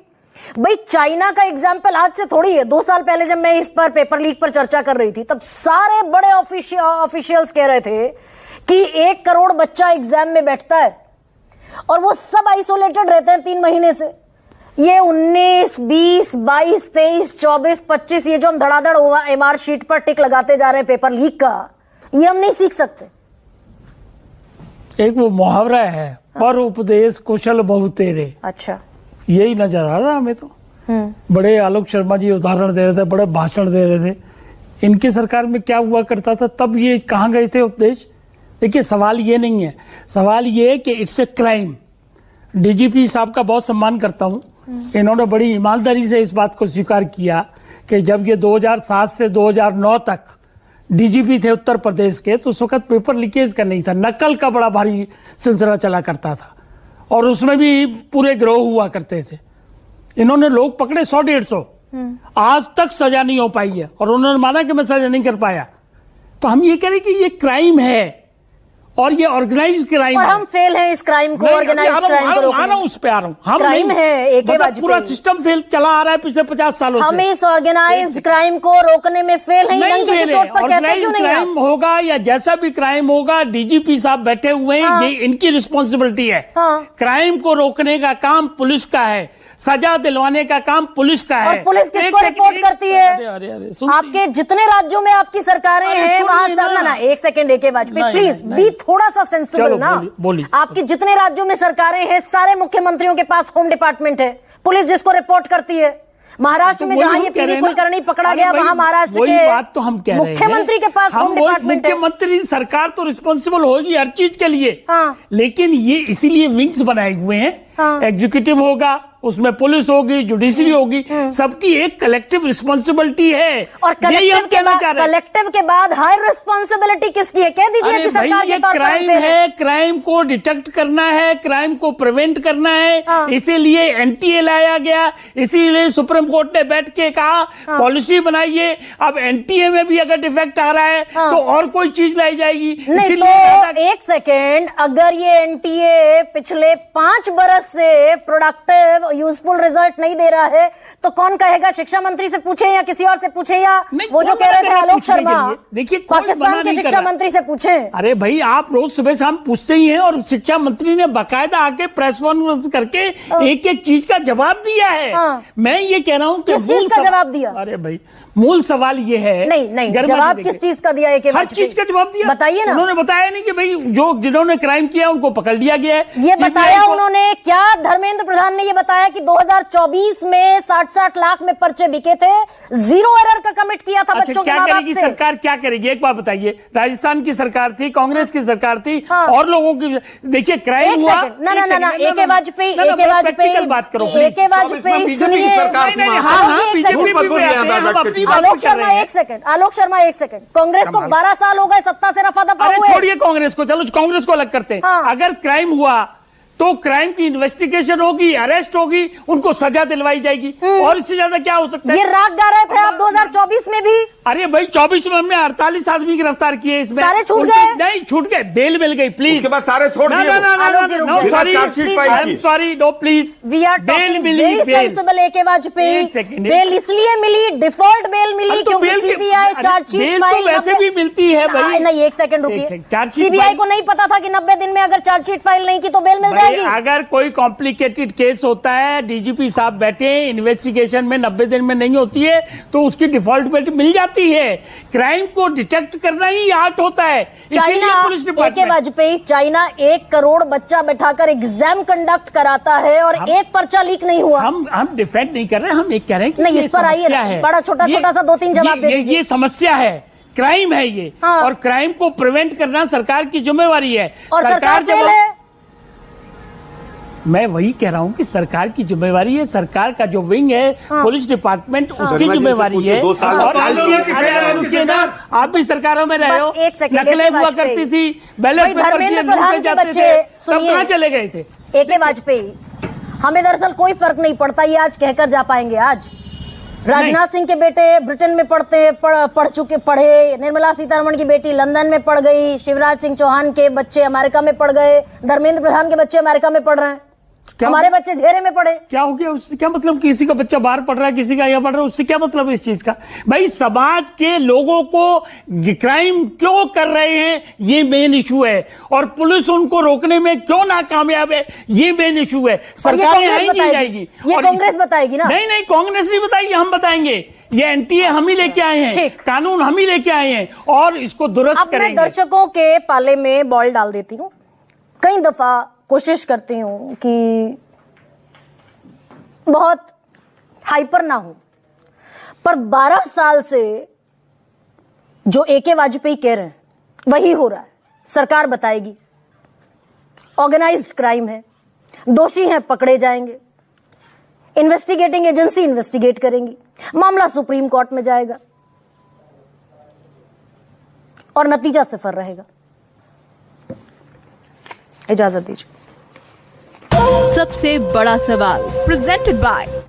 भाई चाइना का एग्जाम्पल आज से थोड़ी है। 2 साल पहले जब मैं इस पर पेपर लीक पर चर्चा कर रही थी, तब सारे बड़े ऑफिशियल्स कह रहे थे कि 1 करोड़ बच्चा एग्जाम में बैठता है और वो सब आइसोलेटेड रहते हैं 3 महीने से। ये 19, 20, 22, 23, 24, 25 ये जो हम धड़ाधड़ MR शीट पर टिक लगाते जा रहे हैं पेपर लीक का, ये हम नहीं सीख सकते। एक वो मुहावरा है, पर उपदेश कुशल बहु तेरे। अच्छा, यही नजर आ रहा हमें तो। बड़े आलोक शर्मा जी उदाहरण दे रहे थे, बड़े भाषण दे रहे थे। इनकी सरकार में क्या हुआ करता था, तब ये कहाँ गए थे उपदेश? देखिए, सवाल ये नहीं है, सवाल ये है कि इट्स ए क्राइम। DGP साहब का बहुत सम्मान करता हूं, इन्होंने बड़ी ईमानदारी से इस बात को स्वीकार किया कि जब ये 2007 से 2009 तक DGP थे उत्तर प्रदेश के, तो उस वक्त पेपर लीकेज का नहीं था, नकल का बड़ा भारी सिलसिला चला करता था और उसमें भी पूरे गिरोह हुआ करते थे। इन्होंने लोग पकड़े 100-150, आज तक सजा नहीं हो पाई है और उन्होंने माना कि मैं सजा नहीं कर पाया। तो हम ये कह रहे कि ये क्राइम है और ये ऑर्गेनाइज क्राइम है। हम फेल हैं इस क्राइम को, ऑर्गेनाइज क्राइम को रोकने। उस पे आ रहा हूं, हम क्राइम है, मतलब पूरा सिस्टम फेल चला आ रहा है पिछले 50 सालों से। हम इस ऑर्गेनाइज क्राइम को रोकने में फेल हैं। ऑर्गेनाइज क्राइम होगा या जैसा भी क्राइम होगा, DGP साहब बैठे हुए हैं, ये इनकी रिस्पॉन्सिबिलिटी है। क्राइम को रोकने का काम पुलिस का है, सजा दिलवाने का काम पुलिस का है। और पुलिस किसको रिपोर्ट करती है? आपके जितने राज्यों में आपकी सरकारें हैं वहां ना, एक second AK Vajpayee please be थोड़ा सा सेंसिबल ना। आपके जितने राज्यों में सरकारें हैं, सारे मुख्यमंत्रियों के पास होम डिपार्टमेंट है, पुलिस जिसको रिपोर्ट करती है। महाराष्ट्र में जहां ये पीवी कुलकर्णी पकड़ा गया, वहां महाराष्ट्र के बात तो हम कह रहे हैं, मुख्यमंत्री के पास होम डिपार्टमेंट है। मुख्यमंत्री सरकार तो रिस्पॉन्सिबल होगी हर चीज के लिए, लेकिन ये इसीलिए विंग्स बनाए हुए हैं। एग्जीक्यूटिव होगा, उसमें पुलिस होगी, जुडिशरी होगी, सबकी एक कलेक्टिव रिस्पॉन्सिबिलिटी है। और कलेक्टिव के बाद हायर रिस्पॉन्सिबिलिटी किसकी है? कह दीजिए कि सरकार के तौर पर क्राइम है, क्राइम को डिटेक्ट करना है, क्राइम को प्रिवेंट करना है, इसीलिए NTA लाया गया, इसीलिए सुप्रीम कोर्ट ने बैठ के कहा पॉलिसी बनाइए। अब NTA में भी अगर डिफेक्ट आ रहा है तो और कोई चीज लाई जाएगी। इसीलिए एक सेकेंड, अगर ये NTA पिछले 5 बरस से प्रोडक्टिव यूजफुल रिजल्ट नहीं दे रहा है, तो कौन कहेगा? शिक्षा मंत्री से पूछे या किसी और से पूछे, या वो जो कह रहे थे आलोक शर्मा, देखिए पाकिस्तान के शिक्षा मंत्री से पूछे। अरे भाई, आप रोज सुबह शाम पूछते ही हैं, और शिक्षा मंत्री ने बाकायदा आके प्रेस कॉन्फ्रेंस करके एक एक चीज का जवाब दिया है। मैं ये कह रहा हूँ कि किस चीज का जवाब दिया? अरे भाई, मूल सवाल ये है, नहीं जवाब किस चीज का दिया? हर चीज का जवाब दिया, बताइए ना। उन्होंने बताया नहीं कि भाई जिन्होंने क्राइम किया उनको पकड़ लिया गया है, ये बताया उन्होंने क्या? धर्मेंद्र प्रधान ने ये बताया कि 2024 में 60 लाख में पर्चे बिके थे, 0 एरर का कमिट किया था बच्चों के क्या करेगी सरकार? क्या करेगी? एक बात बताइए, राजस्थान की सरकार थी, कांग्रेस की सरकार थी, और लोगों की देखिए क्राइम हुआ। ना AK वाजपेयी बात करो, AK वाजपेयी सुनिए। आलोक शर्मा एक सेकंड, कांग्रेस को 12 साल हो गए सत्ता से रफा दफा हुए। छोड़िए कांग्रेस को, चलो कांग्रेस को अलग करते हैं। अगर क्राइम हुआ तो क्राइम की इन्वेस्टिगेशन होगी, अरेस्ट होगी, उनको सजा दिलवाई जाएगी, और इससे ज्यादा क्या हो सकता है? ये राग गा रहे थे आप 2024 में भी। अरे भाई, 24 में हमने 48 आदमी गिरफ्तार किए, इसमें सारे छूट गए? नहीं छूट गए, बेल मिल गई। प्लीज, उसके बाद सारे छोड़ दिए। सॉरी, नो प्लीज, बेल मिली। सेंसिबल AK वाजपेयी, बेल इसलिए मिली, डिफॉल्ट बेल मिली क्योंकि CBI चार्जशीट फाइल वैसे भी मिलती है भाई। नहीं, एक सेकंड रुकिए, CBI को नहीं पता था कि 90 दिन में अगर चार्जशीट फाइल नहीं की तो बेल मिल जाएगी। अगर कोई कॉम्प्लिकेटेड केस होता है, DGP साहब बैठे, इन्वेस्टिगेशन में 90 दिन में नहीं होती है तो उसकी डिफॉल्ट बेल मिल जाती है। क्राइम को डिटेक्ट करना ही आर्ट होता है। China, AK Vajpayee, China 1 crore बच्चा बैठाकर एग्जाम कंडक्ट कराता है और एक पर्चा लीक नहीं हुआ। हम डिफेंड नहीं कर रहे, हम एक कह रहे हैं कि नहीं, इस पर आइए, बड़ा छोटा सा 2-3 जवाब दे दीजिए। ये समस्या है, क्राइम है ये, और क्राइम को प्रिवेंट करना सरकार की जिम्मेवारी है। और सरकार फेल है। मैं वही कह रहा हूँ कि सरकार की जिम्मेवारी है, सरकार का जो विंग है पुलिस डिपार्टमेंट उसकी जिम्मेवारी है। और रुकिए ना, आप भी सरकारों में रहे हो, नकलें हुआ करती थी, बैलेट पेपर के जाते थे, तब कहाँ चले गए थे? AK वाजपेयी, हमें दरअसल कोई फर्क नहीं पड़ता, ये आज कहकर जा पाएंगे। आज राजनाथ सिंह के बेटे ब्रिटेन में पढ़े, निर्मला सीतारमण की बेटी लंदन में पढ़ गई, शिवराज सिंह चौहान के बच्चे अमेरिका में पढ़ गए, धर्मेंद्र प्रधान के बच्चे अमेरिका में पढ़ रहे हैं, हमारे बच्चे झेरे में पढ़े। क्या हो गया? उससे क्या मतलब? किसी का बच्चा बाहर पढ़ रहा है, किसी का यहाँ पढ़ रहा है, उससे क्या मतलब है इस चीज का? भाई समाज के लोगों को क्राइम क्यों कर रहे हैं, ये मेन इशू है, और पुलिस उनको रोकने में क्यों नाकामयाब है, ये मेन इशू है। सरकार नहीं जाएगी, ये कांग्रेस बताएगी ना? नहीं, कांग्रेस नहीं बताएगी, हम बताएंगे। ये NTA हम ही लेके आए हैं, कानून हम ही लेके आए हैं, और इसको दुरुस्त करेंगे। मैं दर्शकों के पाले में बॉल डाल देती हूँ, कई दफा कोशिश करती हूं कि बहुत हाइपर ना हो, पर 12 साल से जो AK वाजपेयी कह रहे हैं वही हो रहा है। सरकार बताएगी, ऑर्गेनाइज्ड क्राइम है, दोषी हैं पकड़े जाएंगे, इन्वेस्टिगेटिंग एजेंसी इन्वेस्टिगेट करेंगी, मामला सुप्रीम कोर्ट में जाएगा और नतीजा सिफर रहेगा। इजाजत दीजिए। सबसे बड़ा सवाल प्रेजेंटेड बाय